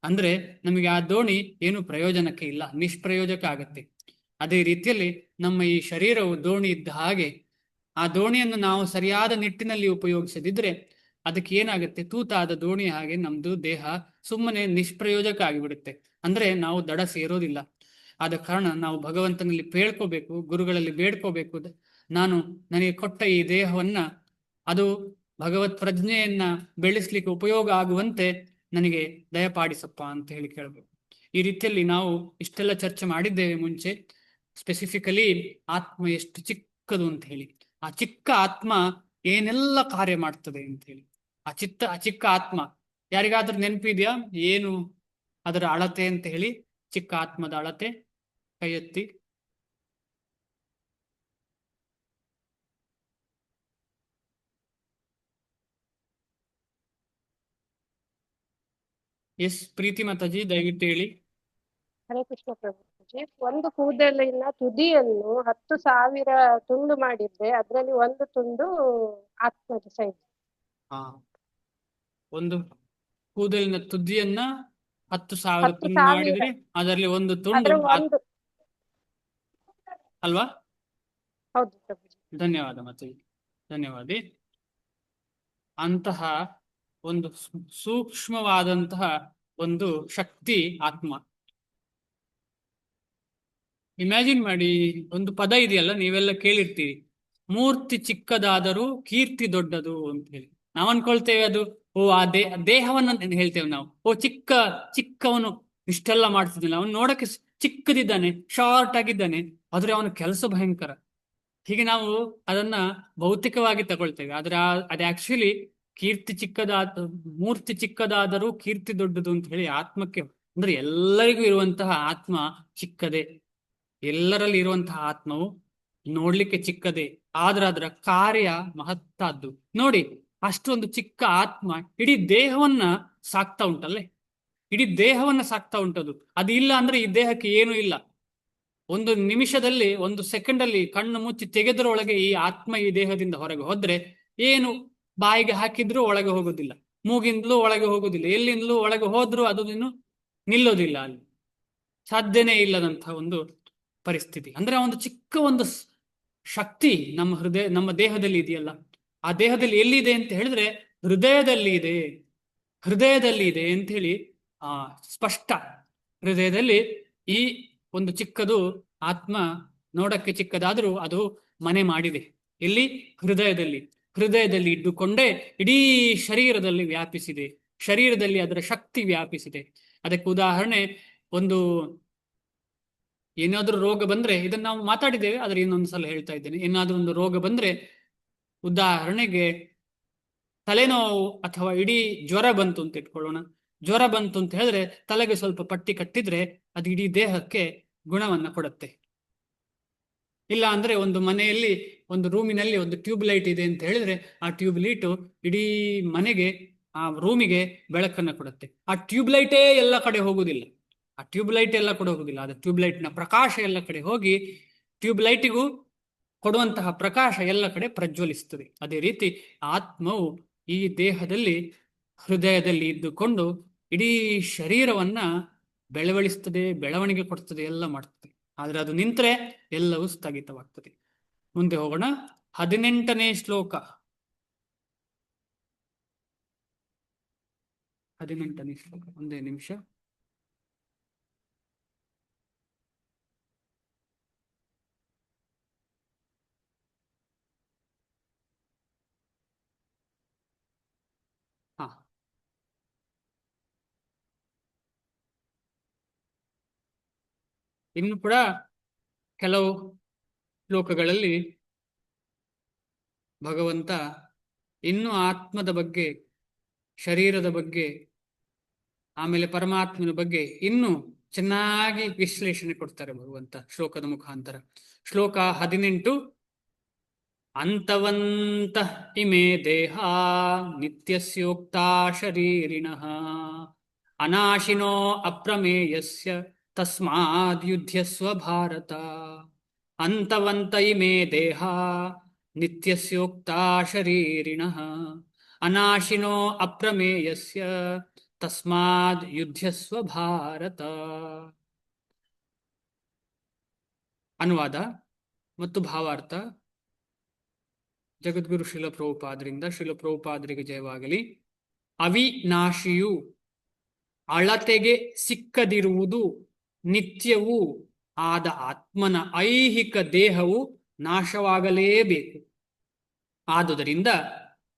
ಅಂದ್ರೆ ನಮಗೆ ಆ ದೋಣಿ ಏನು ಪ್ರಯೋಜನಕ್ಕೆ ಇಲ್ಲ, ನಿಷ್ಪ್ರಯೋಜಕ ಆಗತ್ತೆ. ಅದೇ ರೀತಿಯಲ್ಲಿ ನಮ್ಮ ಈ ಶರೀರವು ದೋಣಿ ಇದ್ದ ಹಾಗೆ, ಆ ದೋಣಿಯನ್ನು ನಾವು ಸರಿಯಾದ ನಿಟ್ಟಿನಲ್ಲಿ ಉಪಯೋಗಿಸದಿದ್ರೆ ಅದಕ್ಕೆ ಏನಾಗುತ್ತೆ, ತೂತಾದ ದೋಣಿ ಹಾಗೆ ನಮ್ದು ದೇಹ ಸುಮ್ಮನೆ ನಿಷ್ಪ್ರಯೋಜಕ ಆಗಿಬಿಡುತ್ತೆ. ಅಂದ್ರೆ ನಾವು ದಡ ಸೇರೋದಿಲ್ಲ. ಆದ ಕಾರಣ ನಾವು ಭಗವಂತನಲ್ಲಿ ಬೇಡ್ಕೋಬೇಕು, ಗುರುಗಳಲ್ಲಿ ಬೇಡ್ಕೋಬೇಕು. ನಾನು ನನಗೆ ಕೊಟ್ಟ ಈ ದೇಹವನ್ನ ಅದು ಭಗವತ್ ಪ್ರಜ್ಞೆಯನ್ನ ಬೆಳೆಸ್ಲಿಕ್ಕೆ ಉಪಯೋಗ ಆಗುವಂತೆ ನನಗೆ ದಯಪಾಡಿಸಪ್ಪ ಅಂತ ಹೇಳಿ ಕೇಳಬೇಕು. ಈ ರೀತಿಯಲ್ಲಿ ನಾವು ಇಷ್ಟೆಲ್ಲ ಚರ್ಚೆ ಮಾಡಿದ್ದೇವೆ ಮುಂಚೆ. ಸ್ಪೆಸಿಫಿಕಲಿ ಆತ್ಮ ಎಷ್ಟು ಚಿಕ್ಕದು ಅಂತ ಹೇಳಿ, ಆ ಚಿಕ್ಕ ಆತ್ಮ ಏನೆಲ್ಲ ಕಾರ್ಯ ಮಾಡ್ತದೆ ಅಂತ ಹೇಳಿ. ಆ ಚಿಕ್ಕ ಆತ್ಮ ಯಾರಿಗಾದ್ರೂ ನೆನಪಿದ್ಯಾ ಏನು ಅದರ ಅಳತೆ ಅಂತ ಹೇಳಿ? ಚಿಕ್ಕ ಆತ್ಮದ ಅಳತೆ ಕೈ ಎತ್ತಿ. ಎಸ್ ಪ್ರೀತಿ ಮಾತಾಜಿ, ದಯವಿಟ್ಟು ಹೇಳಿ. ಹರೇ ಕೃಷ್ಣ ಪ್ರಭುಜಿ. ಒಂದು ಕೂದಲಿನ ತುದಿಯನ್ನು 10,000 ತುಂಡು ಮಾಡಿದ್ರೆ ಅದರಲ್ಲಿ ಒಂದು ತುಂಡು ಆತ್ಮದ ಸೈಜ್. ಹಾ, ಒಂದು ಕೂದಲಿನ ತುದಿಯನ್ನ 10,000 ತುಂಡು 10,000 ಮಾಡಿದ್ರೆ ಅದರಲ್ಲಿ ಒಂದು ತುಂಡು ಅದ್ರ ಒಂದು. ಅಲ್ವಾ? ಹೌದು ಪ್ರಭುಜಿ. ಧನ್ಯವಾದ ಮಾತಾಜಿ, ಧನ್ಯವಾದ. ಅಂತಹ ಒಂದು ಸೂಕ್ಷ್ಮವಾದಂತಹ ಒಂದು ಶಕ್ತಿ ಆತ್ಮ. ಇಮ್ಯಾಜಿನ್ ಮಾಡಿ, ಒಂದು ಪದ ಇದೆಯಲ್ಲ, ನೀವೆಲ್ಲ ಕೇಳಿರ್ತೀರಿ, ಮೂರ್ತಿ ಚಿಕ್ಕದಾದರೂ ಕೀರ್ತಿ ದೊಡ್ಡದು ಅಂತ ಹೇಳಿ. ನಾವ್ ಅನ್ಕೊಳ್ತೇವೆ ಅದು ದೇಹವನ್ನ ಹೇಳ್ತೇವೆ ನಾವು. ಚಿಕ್ಕವನು ಇಷ್ಟೆಲ್ಲ ಮಾಡ್ತಿದ್ದಾನೆ, ಅವನು ನೋಡಕ್ಕೆ ಚಿಕ್ಕದಿದ್ದಾನೆ, ಶಾರ್ಟ್ ಆಗಿದ್ದಾನೆ, ಆದ್ರೆ ಅವನ ಕೆಲಸ ಭಯಂಕರ. ಹೀಗೆ ನಾವು ಅದನ್ನ ಭೌತಿಕವಾಗಿ ತಗೊಳ್ತೇವೆ. ಆದ್ರೆ ಅದು ಆಕ್ಚುಲಿ ಮೂರ್ತಿ ಚಿಕ್ಕದಾದರೂ ಕೀರ್ತಿ ದೊಡ್ಡದು ಅಂತ ಹೇಳಿ ಆತ್ಮಕ್ಕೆ, ಅಂದ್ರೆ ಎಲ್ಲರಿಗೂ ಇರುವಂತಹ ಆತ್ಮ ಚಿಕ್ಕದೇ. ಎಲ್ಲರಲ್ಲಿ ಇರುವಂತಹ ಆತ್ಮವು ನೋಡ್ಲಿಕ್ಕೆ ಚಿಕ್ಕದೇ, ಆದ್ರೆ ಅದರ ಕಾರ್ಯ ಮಹತ್ತಾದ್ದು. ನೋಡಿ, ಅಷ್ಟೊಂದು ಚಿಕ್ಕ ಆತ್ಮ ಇಡೀ ದೇಹವನ್ನ ಸಾಕ್ತಾ ಉಂಟಲ್ಲೇ, ಇಡೀ ದೇಹವನ್ನ ಸಾಕ್ತಾ ಉಂಟದು. ಅದು ಇಲ್ಲ ಅಂದ್ರೆ ಈ ದೇಹಕ್ಕೆ ಏನೂ ಇಲ್ಲ. ಒಂದು ನಿಮಿಷದಲ್ಲಿ, ಒಂದು ಸೆಕೆಂಡ್ ಅಲ್ಲಿ ಕಣ್ಣು ಮುಚ್ಚಿ ತೆಗೆದರೊಳಗೆ ಈ ಆತ್ಮ ಈ ದೇಹದಿಂದ ಹೊರಗೆ ಹೋದ್ರೆ ಏನು ಬಾಯಿಗೆ ಹಾಕಿದ್ರೂ ಒಳಗೆ ಹೋಗೋದಿಲ್ಲ, ಮೂಗಿಂದಲೂ ಒಳಗೆ ಹೋಗೋದಿಲ್ಲ, ಎಲ್ಲಿಂದಲೂ ಒಳಗೆ ಹೋದ್ರೂ ಅದು ನಿಲ್ಲೋದಿಲ್ಲ. ಅಲ್ಲಿ ಸಾಧ್ಯನೇ ಇಲ್ಲದಂತಹ ಒಂದು ಪರಿಸ್ಥಿತಿ. ಅಂದ್ರೆ ಒಂದು ಚಿಕ್ಕ ಒಂದು ಶಕ್ತಿ ನಮ್ಮ ದೇಹದಲ್ಲಿ ಇದೆಯಲ್ಲ, ಆ ದೇಹದಲ್ಲಿ ಎಲ್ಲಿದೆ ಅಂತ ಹೇಳಿದ್ರೆ ಹೃದಯದಲ್ಲಿ ಇದೆ ಅಂತ ಹೇಳಿ ಸ್ಪಷ್ಟ. ಹೃದಯದಲ್ಲಿ ಈ ಒಂದು ಚಿಕ್ಕದು ಆತ್ಮ ನೋಡಕ್ಕೆ ಚಿಕ್ಕದಾದ್ರೂ ಅದು ಮನೆ ಮಾಡಿದೆ. ಇಲ್ಲಿ ಹೃದಯದಲ್ಲಿ ಇದ್ದುಕೊಂಡೇ ಇಡೀ ಶರೀರದಲ್ಲಿ ವ್ಯಾಪಿಸಿದೆ. ಶರೀರದಲ್ಲಿ ಅದರ ಶಕ್ತಿ ವ್ಯಾಪಿಸಿದೆ. ಅದಕ್ಕೆ ಉದಾಹರಣೆ, ಒಂದು ಏನಾದ್ರೂ ರೋಗ ಬಂದ್ರೆ, ಇದನ್ನ ನಾವು ಮಾತಾಡಿದ್ದೇವೆ, ಆದ್ರೆ ಇನ್ನೊಂದ್ಸಲ ಹೇಳ್ತಾ ಇದ್ದೇನೆ. ಏನಾದ್ರೂ ಒಂದು ರೋಗ ಬಂದ್ರೆ, ಉದಾಹರಣೆಗೆ ತಲೆನೋವು ಅಥವಾ ಇಡೀ ಜ್ವರ ಬಂತು ಅಂತ ಇಟ್ಕೊಳ್ಳೋಣ. ಜ್ವರ ಬಂತು ಅಂತ ಹೇಳಿದ್ರೆ ತಲೆಗೆ ಸ್ವಲ್ಪ ಪಟ್ಟಿ ಕಟ್ಟಿದ್ರೆ ಅದು ಇಡೀ ದೇಹಕ್ಕೆ ಗುಣವನ್ನ ಕೊಡುತ್ತೆ. ಇಲ್ಲ ಅಂದ್ರೆ ಒಂದು ಮನೆಯಲ್ಲಿ ಒಂದು ರೂಮಿನಲ್ಲಿ ಒಂದು ಟ್ಯೂಬ್ ಲೈಟ್ ಇದೆ ಅಂತ ಹೇಳಿದ್ರೆ ಆ ಟ್ಯೂಬ್ ಲೈಟ್ ಇಡೀ ಮನೆಗೆ, ಆ ರೂಮಿಗೆ ಬೆಳಕನ್ನ ಕೊಡುತ್ತೆ. ಆ ಟ್ಯೂಬ್ ಲೈಟೇ ಎಲ್ಲ ಕಡೆ ಹೋಗುದಿಲ್ಲ, ಅದು ಟ್ಯೂಬ್ ಲೈಟ್ನ ಪ್ರಕಾಶ ಎಲ್ಲ ಕಡೆ ಹೋಗಿ ಟ್ಯೂಬ್ ಲೈಟಿಗೂ ಕೊಡುವಂತಹ ಪ್ರಕಾಶ ಎಲ್ಲ ಕಡೆ ಪ್ರಜ್ವಲಿಸ್ತದೆ. ಅದೇ ರೀತಿ ಆತ್ಮವು ಈ ದೇಹದಲ್ಲಿ, ಹೃದಯದಲ್ಲಿ ಇದ್ದುಕೊಂಡು ಇಡೀ ಶರೀರವನ್ನ ಬೆಳವಣಿಗೆ ಕೊಡ್ತದೆ, ಎಲ್ಲ ಮಾಡ್ತದೆ. ಆದ್ರೆ ಅದು ನಿಂತ್ರೆ ಎಲ್ಲವೂ ಸ್ಥಗಿತವಾಗ್ತದೆ. ಮುಂದೆ ಹೋಗೋಣ. 18ನೇ ಶ್ಲೋಕ. 18ನೇ ಶ್ಲೋಕ, ಒಂದೇ ನಿಮಿಷ. ಹಾ, ಇನ್ನು ಕೂಡ ಕೆಲವು ಶ್ಲೋಕಗಳಲ್ಲಿ ಭಗವಂತ ಇನ್ನು ಆತ್ಮದ ಬಗ್ಗೆ, ಶರೀರದ ಬಗ್ಗೆ, ಆಮೇಲೆ ಪರಮಾತ್ಮನ ಬಗ್ಗೆ ಇನ್ನೂ ಚೆನ್ನಾಗಿ ವಿಶ್ಲೇಷಣೆ ಕೊಡ್ತಾರೆ ಭಗವಂತ ಶ್ಲೋಕದ ಮುಖಾಂತರ. ಶ್ಲೋಕ 18. ಅಂತವಂತ ಇಮೇ ದೇಹ ನಿತ್ಯಸ್ಯೋಕ್ತಾ ಶರೀರಿಣಃ ಅನಾಶಿನೋ ಅಪ್ರಮೇಯಸ್ಯ ತಸ್ಮಾದ್ ಯುಧ್ಯಸ್ವ ಭಾರತ. ಅಂತವಂತ ಇಮೇ ದೇಹ ನಿತ್ಯಸ್ಯೋಕ್ತಾ ಶರೀರಿಣಃ ಅನಾಶಿನೋ ಅಪ್ರಮೇಯಸ್ಯ ತಸ್ಮಾದ್ ಯುಧ್ಯಸ್ವ ಭಾರತ. ಅನುವಾದ ಮತ್ತು ಭಾವಾರ್ಥ ಜಗದ್ಗುರು ಶ್ರೀಲ ಪ್ರಭುಪಾದರಿಂದ. ಶ್ರೀಲ ಪ್ರಭುಪಾದರಿಗೆ ಜಯವಾಗಲಿ. ಅವಿನಾಶಿಯು, ಅಳತೆಗೆ ಸಿಕ್ಕದಿರುವುದು, ನಿತ್ಯವೂ ಆದ ಆತ್ಮನ ಐಹಿಕ ದೇಹವು ನಾಶವಾಗಲೇಬೇಕು. ಆದುದರಿಂದ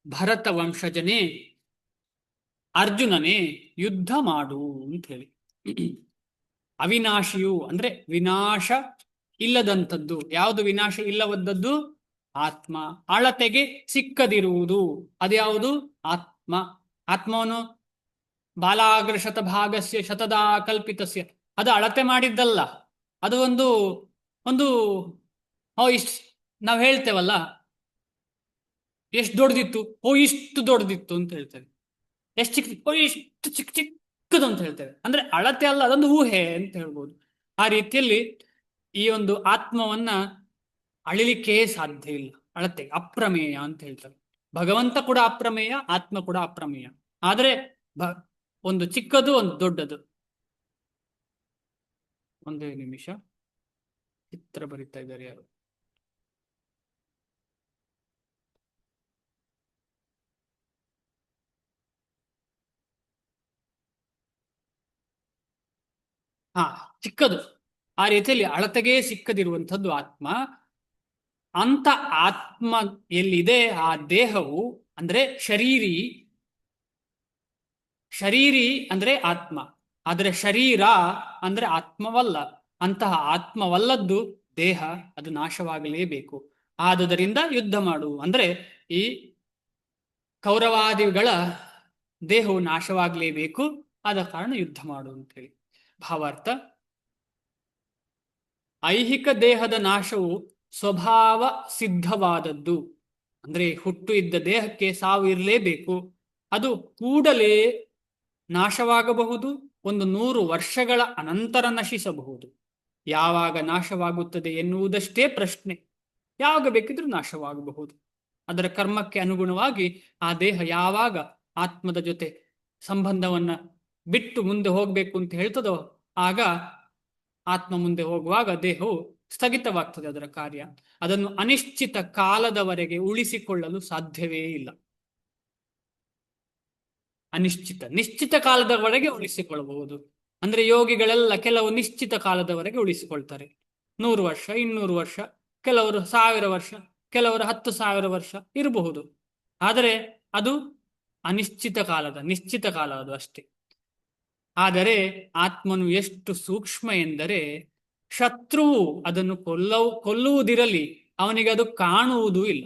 ಭರತ ವಂಶಜನೇ, ಅರ್ಜುನನೇ, ಯುದ್ಧ ಮಾಡು ಅಂತ ಹೇಳಿ. ಅವಿನಾಶಿಯು ಅಂದ್ರೆ ವಿನಾಶ ಇಲ್ಲದಂಥದ್ದು. ಯಾವುದು ವಿನಾಶ ಇಲ್ಲವದ್ದದ್ದು? ಆತ್ಮ. ಅಳತೆಗೆ ಸಿಕ್ಕದಿರುವುದು ಅದ್ಯಾವುದು? ಆತ್ಮ. ಆತ್ಮವನು ಬಾಲಾಗ್ರ ಶತಭಾಗಸ್ಯ ಶತದಾ ಕಲ್ಪಿತಸ್ಯ, ಅದು ಅಳತೆ ಮಾಡಿದ್ದಲ್ಲ. ಅದು ಒಂದು ಇಷ್ಟು ನಾವು ಹೇಳ್ತೇವಲ್ಲ, ಎಷ್ಟು ದೊಡ್ಡದಿತ್ತು, ಇಷ್ಟು ದೊಡ್ಡದಿತ್ತು ಅಂತ ಹೇಳ್ತೇವೆ. ಎಷ್ಟು ಚಿಕ್ಕ, ಇಷ್ಟು ಚಿಕ್ಕ ಚಿಕ್ಕದು ಅಂತ ಹೇಳ್ತೇವೆ. ಅಂದ್ರೆ ಅಳತೆ ಅಲ್ಲ, ಅದೊಂದು ಊಹೆ ಅಂತ ಹೇಳ್ಬೋದು. ಆ ರೀತಿಯಲ್ಲಿ ಈ ಒಂದು ಆತ್ಮವನ್ನ ಅಳಿಲಿಕ್ಕೆ ಸಾಧ್ಯ ಇಲ್ಲ. ಅಳತೆ ಅಪ್ರಮೇಯ ಅಂತ ಹೇಳ್ತಾರೆ. ಭಗವಂತ ಕೂಡ ಅಪ್ರಮೇಯ, ಆತ್ಮ ಕೂಡ ಅಪ್ರಮೇಯ. ಆದ್ರೆ ಒಂದು ಚಿಕ್ಕದು, ಒಂದು ದೊಡ್ಡದು. ಒಂದೇ ನಿಮಿಷ, ಚಿತ್ರ ಬರೀತಾ ಇದ್ದಾರೆ ಯಾರು. ಹಾ, ಚಿಕ್ಕದು. ಆ ರೀತಿಯಲ್ಲಿ ಅಳತೆಗೆ ಸಿಕ್ಕದಿರುವಂಥದ್ದು ಆತ್ಮ. ಅಂತ ಆತ್ಮ ಎಲ್ಲಿದೆ, ಆ ದೇಹವು ಅಂದ್ರೆ ಶರೀರಿ ಅಂದ್ರೆ ಆತ್ಮ. ಆದರೆ ಶರೀರ ಅಂದ್ರೆ ಆತ್ಮವಲ್ಲ. ಅಂತಹ ಆತ್ಮವಲ್ಲದ್ದು ದೇಹ, ಅದು ನಾಶವಾಗಲೇಬೇಕು. ಆದುದರಿಂದ ಯುದ್ಧ ಮಾಡು ಅಂದ್ರೆ ಈ ಕೌರವಾದಿಗಳ ದೇಹವು ನಾಶವಾಗಲೇಬೇಕು, ಆದ ಕಾರಣ ಯುದ್ಧ ಮಾಡು ಅಂತೇಳಿ. ಭಾವಾರ್ಥ: ಐಹಿಕ ದೇಹದ ನಾಶವು ಸ್ವಭಾವ ಸಿದ್ಧವಾದದ್ದು. ಅಂದ್ರೆ ಹುಟ್ಟು ಇದ್ದ ದೇಹಕ್ಕೆ ಸಾವು ಇರಲೇಬೇಕು. ಅದು ಕೂಡಲೇ ನಾಶವಾಗಬಹುದು, 100 ವರ್ಷಗಳ ಅನಂತರ ನಶಿಸಬಹುದು. ಯಾವಾಗ ನಾಶವಾಗುತ್ತದೆ ಎನ್ನುವುದಷ್ಟೇ ಪ್ರಶ್ನೆ. ಯಾವಾಗ ಬೇಕಿದ್ರೂ ನಾಶವಾಗಬಹುದು. ಅದರ ಕರ್ಮಕ್ಕೆ ಅನುಗುಣವಾಗಿ ಆ ದೇಹ ಯಾವಾಗ ಆತ್ಮದ ಜೊತೆ ಸಂಬಂಧವನ್ನ ಬಿಟ್ಟು ಮುಂದೆ ಹೋಗ್ಬೇಕು ಅಂತ ಹೇಳ್ತದೋ, ಆಗ ಆತ್ಮ ಮುಂದೆ ಹೋಗುವಾಗ ದೇಹವು ಸ್ಥಗಿತವಾಗ್ತದೆ ಅದರ ಕಾರ್ಯ. ಅದನ್ನು ಅನಿಶ್ಚಿತ ಕಾಲದವರೆಗೆ ಉಳಿಸಿಕೊಳ್ಳಲು ಸಾಧ್ಯವೇ ಇಲ್ಲ. ನಿಶ್ಚಿತ ಕಾಲದವರೆಗೆ ಉಳಿಸಿಕೊಳ್ಳಬಹುದು. ಅಂದ್ರೆ ಯೋಗಿಗಳೆಲ್ಲ ಕೆಲವು ನಿಶ್ಚಿತ ಕಾಲದವರೆಗೆ ಉಳಿಸಿಕೊಳ್ತಾರೆ. 100 ವರ್ಷ, 200 ವರ್ಷ, ಕೆಲವರು 1000 ವರ್ಷ, ಕೆಲವರು 10,000 ವರ್ಷ ಇರಬಹುದು. ಆದರೆ ಅದು ನಿಶ್ಚಿತ ಕಾಲ ಅದು ಅಷ್ಟೇ. ಆದರೆ ಆತ್ಮನು ಎಷ್ಟು ಸೂಕ್ಷ್ಮ ಎಂದರೆ, ಶತ್ರುವು ಅದನ್ನು ಕೊಲ್ಲುವುದಿರಲಿ, ಅವನಿಗೆ ಅದು ಕಾಣುವುದೂ ಇಲ್ಲ.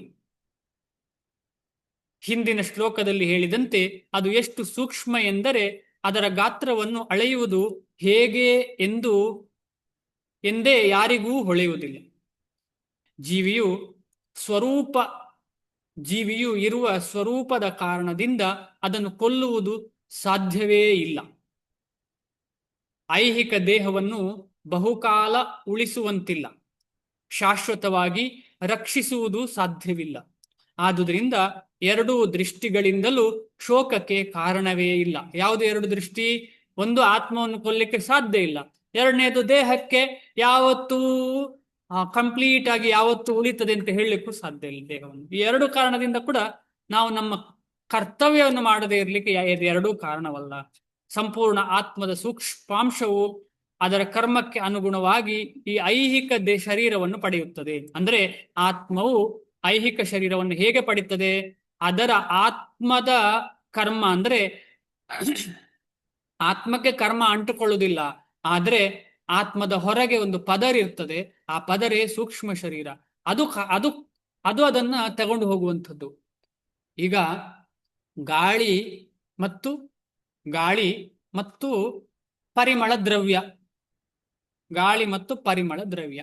ಹಿಂದಿನ ಶ್ಲೋಕದಲ್ಲಿ ಹೇಳಿದಂತೆ ಅದು ಎಷ್ಟು ಸೂಕ್ಷ್ಮ ಎಂದರೆ ಅದರ ಗಾತ್ರವನ್ನು ಅಳೆಯುವುದು ಹೇಗೆ ಎಂದೇ ಯಾರಿಗೂ ಹೊಳೆಯುವುದಿಲ್ಲ. ಜೀವಿಯು ಇರುವ ಸ್ವರೂಪದ ಕಾರಣದಿಂದ ಅದನ್ನು ಕೊಲ್ಲುವುದು ಸಾಧ್ಯವೇ ಇಲ್ಲ. ಐಹಿಕ ದೇಹವನ್ನು ಬಹುಕಾಲ ಉಳಿಸುವಂತಿಲ್ಲ, ಶಾಶ್ವತವಾಗಿ ರಕ್ಷಿಸುವುದು ಸಾಧ್ಯವಿಲ್ಲ. ಆದುದರಿಂದ 2 ದೃಷ್ಟಿಗಳಿಂದಲೂ ಶೋಕಕ್ಕೆ ಕಾರಣವೇ ಇಲ್ಲ. ಯಾವುದು 2 ದೃಷ್ಟಿ? ಒಂದು, ಆತ್ಮವನ್ನು ಕೊಲ್ಲಿಕ್ಕೆ ಸಾಧ್ಯ ಇಲ್ಲ. 2ನೇದು, ದೇಹಕ್ಕೆ ಯಾವತ್ತೂ ಕಂಪ್ಲೀಟ್ ಆಗಿ ಯಾವತ್ತೂ ಉಳಿತದೆ ಅಂತ ಹೇಳಲಿಕ್ಕೂ ಸಾಧ್ಯ ಇಲ್ಲ ದೇಹವನ್ನು. ಈ 2 ಕಾರಣದಿಂದ ಕೂಡ ನಾವು ನಮ್ಮ ಕರ್ತವ್ಯವನ್ನು ಮಾಡದೇ ಇರಲಿಕ್ಕೆ 2 ಕಾರಣವಲ್ಲ. ಸಂಪೂರ್ಣ ಆತ್ಮದ ಸೂಕ್ಷ್ಮಾಂಶವು ಅದರ ಕರ್ಮಕ್ಕೆ ಅನುಗುಣವಾಗಿ ಈ ಐಹಿಕ ಶರೀರವನ್ನು ಪಡೆಯುತ್ತದೆ. ಅಂದ್ರೆ ಆತ್ಮವು ಐಹಿಕ ಶರೀರವನ್ನು ಹೇಗೆ ಪಡೆಯುತ್ತದೆ? ಅದರ ಆತ್ಮದ ಕರ್ಮ, ಅಂದ್ರೆ ಆತ್ಮಕ್ಕೆ ಕರ್ಮ ಅಂಟುಕೊಳ್ಳುವುದಿಲ್ಲ. ಆದ್ರೆ ಆತ್ಮದ ಹೊರಗೆ ಒಂದು ಪದರ್ ಇರ್ತದೆ. ಆ ಪದರೇ ಸೂಕ್ಷ್ಮ ಶರೀರ. ಅದು ಅದನ್ನ ತಗೊಂಡು ಹೋಗುವಂಥದ್ದು. ಈಗ ಗಾಳಿ ಮತ್ತು ಪರಿಮಳ ದ್ರವ್ಯ,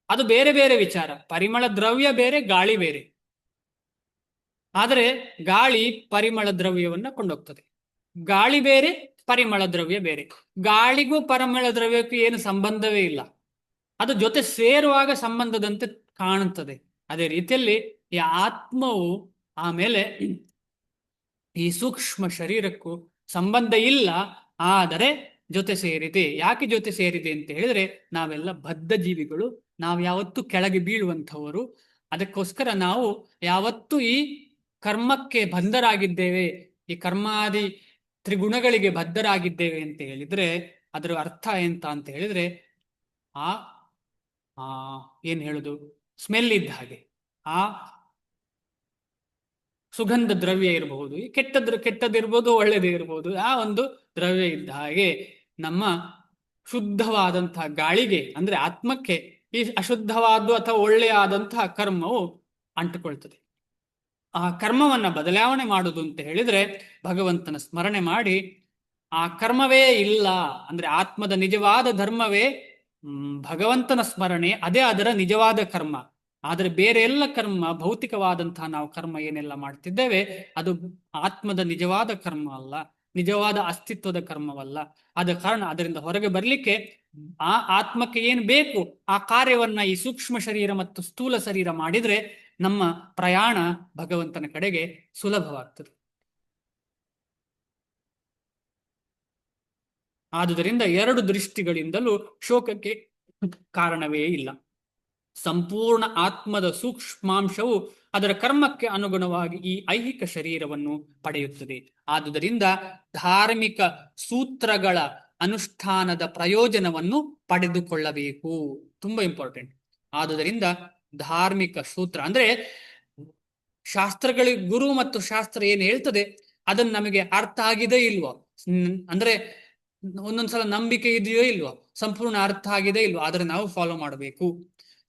ಅದು ಬೇರೆ ಬೇರೆ ವಿಚಾರ. ಪರಿಮಳ ದ್ರವ್ಯ ಬೇರೆ, ಗಾಳಿ ಬೇರೆ. ಆದರೆ ಗಾಳಿ ಪರಿಮಳ ದ್ರವ್ಯವನ್ನ ಕೊಂಡೋಗ್ತದೆ. ಗಾಳಿ ಬೇರೆ, ಪರಿಮಳ ದ್ರವ್ಯ ಬೇರೆ. ಗಾಳಿಗೂ ಪರಿಮಳ ದ್ರವ್ಯಕ್ಕೂ ಏನು ಸಂಬಂಧವೇ ಇಲ್ಲ. ಅದು ಜೊತೆ ಸೇರುವಾಗ ಸಂಬಂಧದಂತೆ ಕಾಣುತ್ತದೆ. ಅದೇ ರೀತಿಯಲ್ಲಿ ಈ ಆತ್ಮವು ಆಮೇಲೆ ಈ ಸೂಕ್ಷ್ಮ ಶರೀರಕ್ಕೂ ಸಂಬಂಧ ಇಲ್ಲ, ಆದರೆ ಜೊತೆ ಸೇರಿದೆ. ಯಾಕೆ ಜೊತೆ ಸೇರಿದೆ ಅಂತ ಹೇಳಿದ್ರೆ, ನಾವೆಲ್ಲ ಬದ್ಧ ಜೀವಿಗಳು, ನಾವು ಯಾವತ್ತೂ ಕೆಳಗೆ ಬೀಳುವಂಥವರು. ಅದಕ್ಕೋಸ್ಕರ ನಾವು ಯಾವತ್ತೂ ಈ ಕರ್ಮಕ್ಕೆ ಬದ್ಧರಾಗಿದ್ದೇವೆ, ಈ ಕರ್ಮಾದಿ ತ್ರಿಗುಣಗಳಿಗೆ ಬದ್ಧರಾಗಿದ್ದೇವೆ ಅಂತ ಹೇಳಿದ್ರೆ ಅದರ ಅರ್ಥ ಎಂತ ಅಂತ ಹೇಳಿದ್ರೆ, ಏನ್ ಹೇಳುದು, ಸ್ಮೆಲ್ ಇದ್ದ ಹಾಗೆ. ಆ ಸುಗಂಧ ದ್ರವ್ಯ ಇರಬಹುದು, ಕೆಟ್ಟದಿರ್ಬೋದು, ಒಳ್ಳೆದೇ ಇರಬಹುದು. ಆ ಒಂದು ದ್ರವ್ಯ ಇದ್ದ ಹಾಗೆ ನಮ್ಮ ಶುದ್ಧವಾದಂತಹ ಗಾಳಿಗೆ, ಅಂದ್ರೆ ಆತ್ಮಕ್ಕೆ, ಈ ಅಶುದ್ಧವಾದ ಅಥವಾ ಒಳ್ಳೆಯಾದಂತಹ ಕರ್ಮವು ಅಂಟುಕೊಳ್ತದೆ. ಆ ಕರ್ಮವನ್ನ ಬದಲಾವಣೆ ಮಾಡುವುದು ಅಂತ ಹೇಳಿದ್ರೆ ಭಗವಂತನ ಸ್ಮರಣೆ ಮಾಡಿ, ಆ ಕರ್ಮವೇ ಇಲ್ಲ ಅಂದ್ರೆ ಆತ್ಮದ ನಿಜವಾದ ಧರ್ಮವೇ ಭಗವಂತನ ಸ್ಮರಣೆ, ಅದೇ ಅದರ ನಿಜವಾದ ಕರ್ಮ. ಆದರೆ ಬೇರೆ ಎಲ್ಲ ಕರ್ಮ, ಭೌತಿಕವಾದಂತಹ ನಾವು ಕರ್ಮ ಏನೆಲ್ಲ ಮಾಡ್ತಿದ್ದೇವೆ, ಅದು ಆತ್ಮದ ನಿಜವಾದ ಕರ್ಮ ಅಲ್ಲ. ನಿಜವಾದ ಅಸ್ತಿತ್ವದ ಕರ್ಮವಲ್ಲ. ಆದ ಕಾರಣ ಅದರಿಂದ ಹೊರಗೆ ಬರಲಿಕ್ಕೆ ಆ ಆತ್ಮಕ್ಕೆ ಏನು ಬೇಕು ಆ ಕಾರ್ಯವನ್ನ ಈ ಸೂಕ್ಷ್ಮ ಶರೀರ ಮತ್ತು ಸ್ಥೂಲ ಶರೀರ ಮಾಡಿದ್ರೆ ನಮ್ಮ ಪ್ರಯಾಣ ಭಗವಂತನ ಕಡೆಗೆ ಸುಲಭವಾಗ್ತದೆ. ಆದುದರಿಂದ ಎರಡು ದೃಷ್ಟಿಗಳಿಂದಲೂ ಶೋಕಕ್ಕೆ ಕಾರಣವೇ ಇಲ್ಲ. ಸಂಪೂರ್ಣ ಆತ್ಮದ ಸೂಕ್ಷ್ಮಾಂಶವು ಅದರ ಕರ್ಮಕ್ಕೆ ಅನುಗುಣವಾಗಿ ಈ ಐಹಿಕ ಶರೀರವನ್ನು ಪಡೆಯುತ್ತದೆ. ಆದುದರಿಂದ ಧಾರ್ಮಿಕ ಸೂತ್ರಗಳ ಅನುಷ್ಠಾನದ ಪ್ರಯೋಜನವನ್ನು ಪಡೆದುಕೊಳ್ಳಬೇಕು. ತುಂಬಾ ಇಂಪಾರ್ಟೆಂಟ್. ಆದುದರಿಂದ ಧಾರ್ಮಿಕ ಸೂತ್ರ ಅಂದ್ರೆ ಶಾಸ್ತ್ರಗಳಿಗೆ ಗುರು ಮತ್ತು ಶಾಸ್ತ್ರ ಏನು ಹೇಳ್ತದೆ ಅದನ್ನು ನಮಗೆ ಅರ್ಥ ಆಗಿದೆ ಇಲ್ವೋ, ಅಂದ್ರೆ ಒಂದೊಂದ್ಸಲ ನಂಬಿಕೆ ಇದೆಯೋ ಇಲ್ವೋ, ಸಂಪೂರ್ಣ ಅರ್ಥ ಆಗಿದೆ ಇಲ್ವೋ, ಆದ್ರೆ ನಾವು ಫಾಲೋ ಮಾಡಬೇಕು.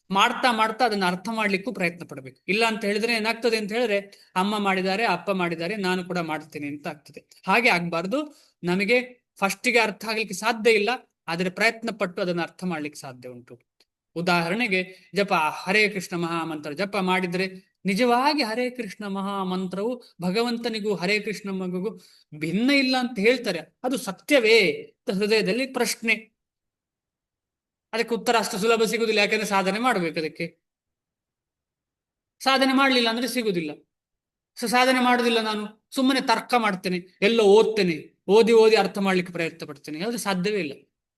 ಮಾಡ್ತಾ ಮಾಡ್ತಾ ಅದನ್ನ ಅರ್ಥ ಮಾಡ್ಲಿಕ್ಕೂ ಪ್ರಯತ್ನ ಪಡಬೇಕು. ಇಲ್ಲ ಅಂತ ಹೇಳಿದ್ರೆ ಏನಾಗ್ತದೆ ಅಂತ ಹೇಳಿದ್ರೆ ಅಮ್ಮ ಮಾಡಿದ್ದಾರೆ, ಅಪ್ಪ ಮಾಡಿದ್ದಾರೆ, ನಾನು ಕೂಡ ಮಾಡ್ತೇನೆ ಅಂತ ಆಗ್ತದೆ. ಹಾಗೆ ಆಗ್ಬಾರ್ದು. ನಮಗೆ ಫಸ್ಟಿಗೆ ಅರ್ಥ ಆಗ್ಲಿಕ್ಕೆ ಸಾಧ್ಯ ಇಲ್ಲ, ಆದ್ರೆ ಪ್ರಯತ್ನ ಪಟ್ಟು ಅದನ್ನು ಅರ್ಥ ಮಾಡ್ಲಿಕ್ಕೆ ಸಾಧ್ಯ ಉಂಟು. ಉದಾಹರಣೆಗೆ ಜಪ, ಹರೇ ಕೃಷ್ಣ ಮಹಾಮಂತ್ರ ಜಪ ಮಾಡಿದ್ರೆ ನಿಜವಾಗಿ ಹರೇ ಕೃಷ್ಣ ಮಹಾಮಂತ್ರವು ಭಗವಂತನಿಗೂ ಹರೇ ಕೃಷ್ಣ ಮಗುಗೂ ಭಿನ್ನ ಇಲ್ಲ ಅಂತ ಹೇಳ್ತಾರೆ. ಅದು ಸತ್ಯವೇ? ಹೃದಯದಲ್ಲಿ ಪ್ರಶ್ನೆ. ಅದಕ್ಕೆ ಉತ್ತರ ಅಷ್ಟು ಸುಲಭ ಸಿಗುದಿಲ್ಲ. ಯಾಕಂದ್ರೆ ಸಾಧನೆ ಮಾಡ್ಬೇಕು. ಅದಕ್ಕೆ ಸಾಧನೆ ಮಾಡ್ಲಿಲ್ಲ ಅಂದ್ರೆ ಸಿಗುದಿಲ್ಲ. ಸಾಧನೆ ಮಾಡುದಿಲ್ಲ, ನಾನು ಸುಮ್ಮನೆ ತರ್ಕ ಮಾಡ್ತೇನೆ, ಎಲ್ಲ ಓದ್ತೇನೆ, ಓದಿ ಓದಿ ಅರ್ಥ ಮಾಡ್ಲಿಕ್ಕೆ ಪ್ರಯತ್ನ ಪಡ್ತೇನೆ, ಅದು ಸಾಧ್ಯವೇ ಇಲ್ಲ.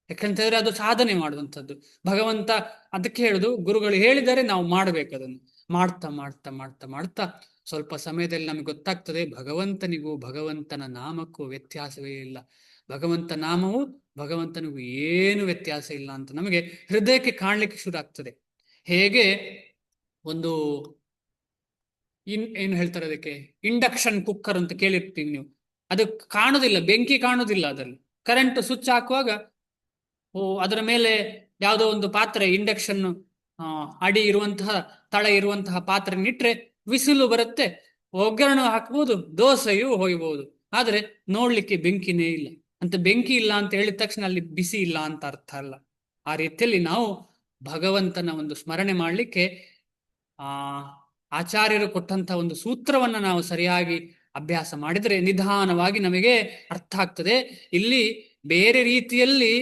ಯಾಕಂತ ಹೇಳಿದ್ರೆ ಅದು ಸಾಧನೆ ಮಾಡುವಂಥದ್ದು. ಭಗವಂತ ಅದಕ್ಕೆ ಹೇಳುದು, ಗುರುಗಳು ಹೇಳಿದರೆ ನಾವು ಮಾಡ್ಬೇಕು. ಅದನ್ನು ಮಾಡ್ತಾ ಮಾಡ್ತಾ ಮಾಡ್ತಾ ಮಾಡ್ತಾ ಸ್ವಲ್ಪ ಸಮಯದಲ್ಲಿ ನಮಗೆ ಗೊತ್ತಾಗ್ತದೆ ಭಗವಂತನಿಗೂ ಭಗವಂತನ ನಾಮಕ್ಕೂ ವ್ಯತ್ಯಾಸವೇ ಇಲ್ಲ. ಭಗವಂತ ನಾಮವು ಭಗವಂತನಿಗೂ ಏನು ವ್ಯತ್ಯಾಸ ಇಲ್ಲ ಅಂತ ನಮಗೆ ಹೃದಯಕ್ಕೆ ಕಾಣ್ಲಿಕ್ಕೆ ಶುರು ಆಗ್ತದೆ. ಹೇಗೆ ಒಂದು ಏನು ಹೇಳ್ತಾರೆ ಅದಕ್ಕೆ, ಇಂಡಕ್ಷನ್ ಕುಕ್ಕರ್ ಅಂತ ಕೇಳಿರ್ತೀವಿ ನೀವು. ಅದು ಕಾಣುದಿಲ್ಲ, ಬೆಂಕಿ ಕಾಣುದಿಲ್ಲ. ಅದರಲ್ಲಿ ಕರೆಂಟ್ ಸ್ವಿಚ್ ಹಾಕುವಾಗ ಅದರ ಮೇಲೆ ಯಾವುದೋ ಒಂದು ಪಾತ್ರೆ, ಇಂಡಕ್ಷನ್ ಅಡಿ ಇರುವಂತಹ ತಳ ಇರುವಂತಹ ಪಾತ್ರೆ ನಿಟ್ರೆ ವಿಸಿಲು ಬರುತ್ತೆ, ಒಗ್ಗರಣೆ ಹಾಕ್ಬೋದು, ದೋಸೆಯೂ ಹೋಯ್ಬಹುದು. ಆದ್ರೆ ನೋಡ್ಲಿಕ್ಕೆ ಬೆಂಕಿನೇ ಇಲ್ಲ. ಅಂತ ಬೆಂಕಿ ಇಲ್ಲ ಅಂತ ಹೇಳಿದ ತಕ್ಷಣ ಅಲ್ಲಿ ಬಿಸಿ ಇಲ್ಲ ಅಂತ ಅರ್ಥ ಅಲ್ಲ. ಆ ರೀತಿಯಲ್ಲಿ ನಾವು ಭಗವಂತನ ಒಂದು ಸ್ಮರಣೆ ಮಾಡ್ಲಿಕ್ಕೆ ಆಚಾರ್ಯರು ಕೊಟ್ಟಂತಹ ಒಂದು ಸೂತ್ರವನ್ನ ನಾವು ಸರಿಯಾಗಿ ಅಭ್ಯಾಸ ಮಾಡಿದ್ರೆ ನಿಧಾನವಾಗಿ ನಮಗೆ ಅರ್ಥ ಆಗ್ತದೆ. ಇಲ್ಲಿ ಬೇರೆ ರೀತಿಯಲ್ಲಿ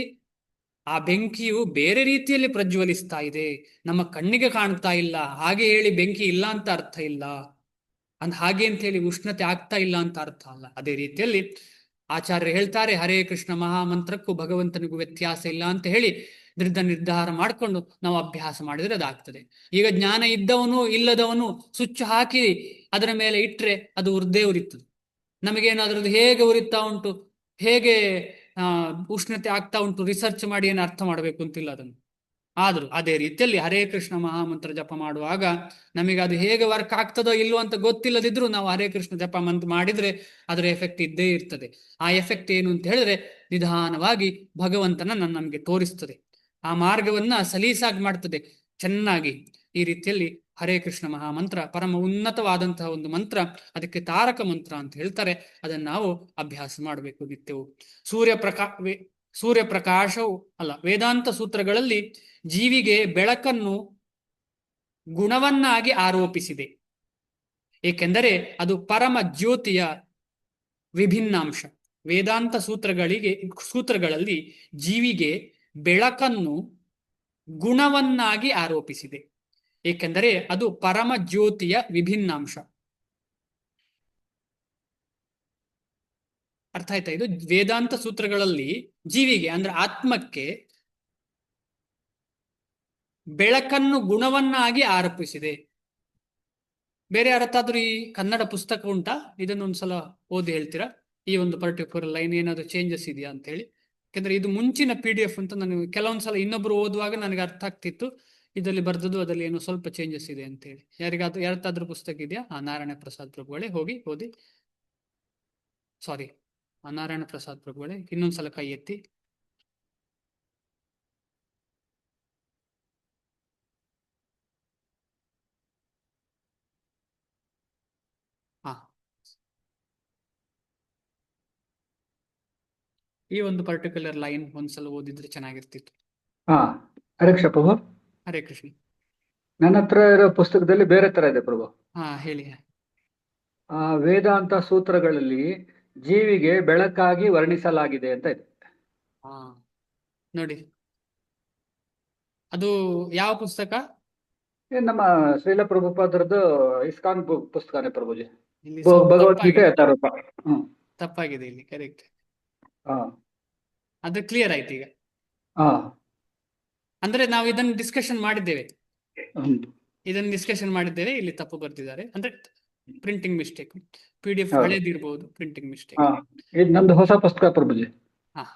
ಆ ಬೆಂಕಿಯು ಬೇರೆ ರೀತಿಯಲ್ಲಿ ಪ್ರಜ್ವಲಿಸ್ತಾ ಇದೆ, ನಮ್ಮ ಕಣ್ಣಿಗೆ ಕಾಣ್ತಾ ಇಲ್ಲ. ಹಾಗೆ ಹೇಳಿ ಬೆಂಕಿ ಇಲ್ಲ ಅಂತ ಅರ್ಥ ಇಲ್ಲ, ಹಾಗೆ ಅಂತ ಹೇಳಿ ಉಷ್ಣತೆ ಆಗ್ತಾ ಇಲ್ಲ ಅಂತ ಅರ್ಥ ಅಲ್ಲ. ಅದೇ ರೀತಿಯಲ್ಲಿ ಆಚಾರ್ಯರು ಹೇಳ್ತಾರೆ, ಹರೇ ಕೃಷ್ಣ ಮಹಾಮಂತ್ರಕ್ಕೂ ಭಗವಂತನಿಗೂ ವ್ಯತ್ಯಾಸ ಇಲ್ಲ ಅಂತ ಹೇಳಿ ದೃಢ ನಿರ್ಧಾರ ಮಾಡಿಕೊಂಡು ನಾವು ಅಭ್ಯಾಸ ಮಾಡಿದ್ರೆ ಅದಾಗ್ತದೆ. ಈಗ ಜ್ಞಾನ ಇದ್ದವನು ಇಲ್ಲದವನು ಸ್ವಿಚ್ ಹಾಕಿ ಅದರ ಮೇಲೆ ಇಟ್ರೆ ಅದು ಉರ್ದೇ ಉರಿತದೆ. ನಮಗೇನಾದ್ರದ್ದು ಹೇಗೆ ಉರಿತಾ ಉಂಟು, ಹೇಗೆ ಉಷ್ಣತೆ ಆಗ್ತಾ ಉಂಟು ರಿಸರ್ಚ್ ಮಾಡಿ ಏನು ಅರ್ಥ ಮಾಡಬೇಕು ಅಂತಿಲ್ಲ ಅದನ್ನು. ಆದ್ರೂ ಅದೇ ರೀತಿಯಲ್ಲಿ ಹರೇ ಕೃಷ್ಣ ಮಹಾಮಂತ್ರ ಜಪ ಮಾಡುವಾಗ ನಮಗೆ ಅದು ಹೇಗೆ ವರ್ಕ್ ಆಗ್ತದೋ ಇಲ್ಲೋ ಅಂತ ಗೊತ್ತಿಲ್ಲದಿದ್ರು ನಾವು ಹರೇ ಕೃಷ್ಣ ಜಪ ಮಂತ್ರ ಮಾಡಿದ್ರೆ ಅದರ ಎಫೆಕ್ಟ್ ಇದ್ದೇ ಇರ್ತದೆ. ಆ ಎಫೆಕ್ಟ್ ಏನು ಅಂತ ಹೇಳಿದ್ರೆ ನಿಧಾನವಾಗಿ ಭಗವಂತನ ನಮಗೆ ತೋರಿಸ್ತದೆ, ಆ ಮಾರ್ಗವನ್ನ ಸಲೀಸಾಗಿ ಮಾಡ್ತದೆ ಚೆನ್ನಾಗಿ. ಈ ರೀತಿಯಲ್ಲಿ ಹರೇ ಕೃಷ್ಣ ಮಹಾಮಂತ್ರ ಪರಮ ಉನ್ನತವಾದಂತಹ ಒಂದು ಮಂತ್ರ, ಅದಕ್ಕೆ ತಾರಕ ಮಂತ್ರ ಅಂತ ಹೇಳ್ತಾರೆ. ಅದನ್ನು ನಾವು ಅಭ್ಯಾಸ ಮಾಡಬೇಕು ನಿತ್ಯವೂ. ಸೂರ್ಯಪ್ರಕಾಶವು ಅಲ್ಲ, ವೇದಾಂತ ಸೂತ್ರಗಳಲ್ಲಿ ಜೀವಿಗೆ ಬೆಳಕನ್ನು ಗುಣವನ್ನಾಗಿ ಆರೋಪಿಸಿದೆ. ಏಕೆಂದರೆ ಅದು ಪರಮ ಜ್ಯೋತಿಯ ವಿಭಿನ್ನಾಂಶ. ವೇದಾಂತ ಸೂತ್ರಗಳಲ್ಲಿ ಜೀವಿಗೆ ಬೆಳಕನ್ನು ಗುಣವನ್ನಾಗಿ ಆರೋಪಿಸಿದೆ, ಏಕೆಂದರೆ ಅದು ಪರಮ ಜ್ಯೋತಿಯ ವಿಭಿನ್ನಾಂಶ. ಅರ್ಥ ಆಯ್ತಾ? ಇದು ವೇದಾಂತ ಸೂತ್ರಗಳಲ್ಲಿ ಜೀವಿಗೆ ಅಂದ್ರೆ ಆತ್ಮಕ್ಕೆ ಬೆಳಕನ್ನು ಗುಣವನ್ನಾಗಿ ಆರೋಪಿಸಿದೆ. ಬೇರೆ ಯಾರತ್ತಾದ್ರೂ ಈ ಕನ್ನಡ ಪುಸ್ತಕ ಉಂಟಾ? ಇದನ್ನೊಂದ್ಸಲ ಓದಿ ಹೇಳ್ತೀರಾ? ಈ ಒಂದು ಪರ್ಟಿಕ್ಯುಲರ್ ಲೈನ್ ಏನಾದ್ರು ಚೇಂಜಸ್ ಇದೆಯಾ ಅಂತ ಹೇಳಿ. ಯಾಕಂದ್ರೆ ಇದು ಮುಂಚಿನ PDF ಅಂತ ನನಗೆ ಕೆಲವೊಂದ್ಸಲ ಇನ್ನೊಬ್ರು ಓದುವಾಗ ನನಗೆ ಅರ್ಥ ಆಗ್ತಿತ್ತು, ಇದರಲ್ಲಿ ಬರ್ದದ್ದು ಅದರಲ್ಲಿ ಏನೋ ಸ್ವಲ್ಪ ಚೇಂಜಸ್ ಇದೆ ಅಂತ ಹೇಳಿ. ಯಾರತ್ತಾದ್ರೂ ಪುಸ್ತಕ ಇದೆಯಾ? ನಾರಾಯಣ ಪ್ರಸಾದ್ ಪ್ರಭುಗಳೇ ಹೋಗಿ ಓದಿ. ಸಾರಿ, ನಾರಾಯಣ ಪ್ರಸಾದ್ ಪ್ರಭುಗಳೇ ಇನ್ನೊಂದ್ಸಲ ಕೈ ಎತ್ತಿ. ಈ ಒಂದು ಪರ್ಟಿಕ್ಯುಲರ್ ಲೈನ್ ಒಂದ್ಸಲ ಓದಿದ್ರೆ ಚೆನ್ನಾಗಿರ್ತಿತ್ತು. ಹರೇ ಕೃಷ್ಣ ಪ್ರಭು. ಹರೇ ಕೃಷ್ಣ. ನನ್ನ ಹತ್ರ ಇರೋ ಪುಸ್ತಕದಲ್ಲಿ ಬೇರೆ ತರ ಇದೆ ಪ್ರಭು. ಹೇಳಿ. ವೇದಾಂತ ಸೂತ್ರಗಳಲ್ಲಿ ಜೀವಿಗೆ ಬೆಳಕಾಗಿ ವರ್ಣಿಸಲಾಗಿದೆ ಅಂತ ಇದೆ. ಹಾ ನೋಡಿ, ಅದು ಯಾವ ಪುಸ್ತಕ? ಇದು ನಮ್ಮ ಶ್ರೀಲ ಪ್ರಭುಪಾದರದ್ದು ಇಸ್ಕಾನ್ ಪುಸ್ತಕನೇ ಪ್ರಭುಜಿ. ಇಲ್ಲಿ ಸ್ವಲ್ಪ ಭಗವದ್ಗೀತೆ ತಪ್ಪಾಗಿದೆ. ಯಥಾರೂಪ. ಹ್ಮ್. ತಪ್ಪಾಗಿದೆ ಇಲ್ಲಿ, ಕರೆಕ್ಟ್. ಹಾ ಅದು ಕ್ಲಿಯರ್ ಆಯ್ತು ಈಗ. ಹಾ ಅಂದ್ರೆ ನಾವು ಇದನ್ನು ಡಿಸ್ಕಷನ್ ಮಾಡಿದ್ದೇವೆ, ಹ್ಮ್. ಇಲ್ಲಿ ತಪ್ಪು ಬರ್ತಿದ್ದಾರೆ, ಅಂದ್ರೆ ಪ್ರಿಂಟಿಂಗ್ ಮಿಸ್ಟೇಕ್. PDF ಹೌದು. ಹಳೇದಿರ್ಬೋದು, ಪ್ರಿಂಟಿಂಗ್ ಮಿಸ್ಟೇಕ್. ಹಾ ಇದು ನಮ್ದು ಹೊಸ ಪುಸ್ತಕ ಪ್ರಭುಜಿ.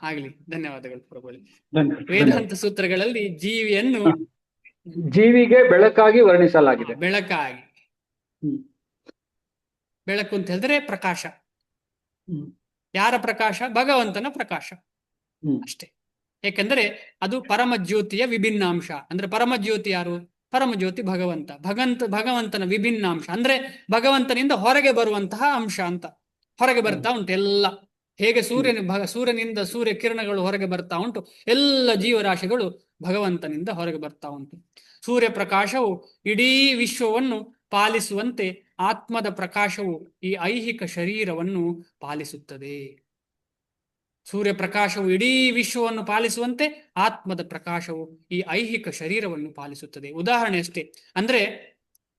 ಆಗ್ಲಿ, ಧನ್ಯವಾದಗಳು ಪ್ರಭು. ಧನ್ಯವಾದ. ವೇದಾಂತ ಸೂತ್ರಗಳಲ್ಲಿ ಜೀವಿಯನ್ನು ಜೀವಿಗೆ ಬೆಳಕಾಗಿ ವರ್ಣಿಸಲಾಗಿದೆ. ಬೆಳಕಾಗಿ, ಹ್ಮ್. ಬೆಳಕು ಅಂತ ಹೇಳಿದ್ರೆ ಪ್ರಕಾಶ. ಹ್ಮ್. ಯಾರ ಪ್ರಕಾಶ? ಭಗವಂತನ ಪ್ರಕಾಶ ಹ್ಮ್. ಅಷ್ಟೇ. ಏಕೆಂದರೆ ಅದು ಪರಮ ಜ್ಯೋತಿಯ ವಿಭಿನ್ನಾಂಶ. ಅಂದ್ರೆ ಪರಮ ಜ್ಯೋತಿ ಯಾರು? ಪರಮ ಜ್ಯೋತಿ ಭಗವಂತ. ಭಗವಂತನ ವಿಭಿನ್ನಾಂಶ ಅಂದ್ರೆ ಭಗವಂತನಿಂದ ಹೊರಗೆ ಬರುವಂತಹ ಅಂಶ ಅಂತ. ಹೊರಗೆ ಬರ್ತಾ ಉಂಟು ಎಲ್ಲ. ಹೇಗೆ ಸೂರ್ಯನಿಂದ ಸೂರ್ಯ ಕಿರಣಗಳು ಹೊರಗೆ ಬರ್ತಾ ಉಂಟು, ಎಲ್ಲ ಜೀವರಾಶಿಗಳು ಭಗವಂತನಿಂದ ಹೊರಗೆ ಬರ್ತಾ ಉಂಟು. ಸೂರ್ಯ ಪ್ರಕಾಶವು ಇಡೀ ವಿಶ್ವವನ್ನು ಪಾಲಿಸುವಂತೆ ಆತ್ಮದ ಪ್ರಕಾಶವು ಈ ಐಹಿಕ ಶರೀರವನ್ನು ಪಾಲಿಸುತ್ತದೆ. ಸೂರ್ಯ ಪ್ರಕಾಶವು ಇಡೀ ವಿಶ್ವವನ್ನು ಪಾಲಿಸುವಂತೆ ಆತ್ಮದ ಪ್ರಕಾಶವು ಈ ಐಹಿಕ ಶರೀರವನ್ನು ಪಾಲಿಸುತ್ತದೆ. ಉದಾಹರಣೆ ಅಷ್ಟೇ. ಅಂದ್ರೆ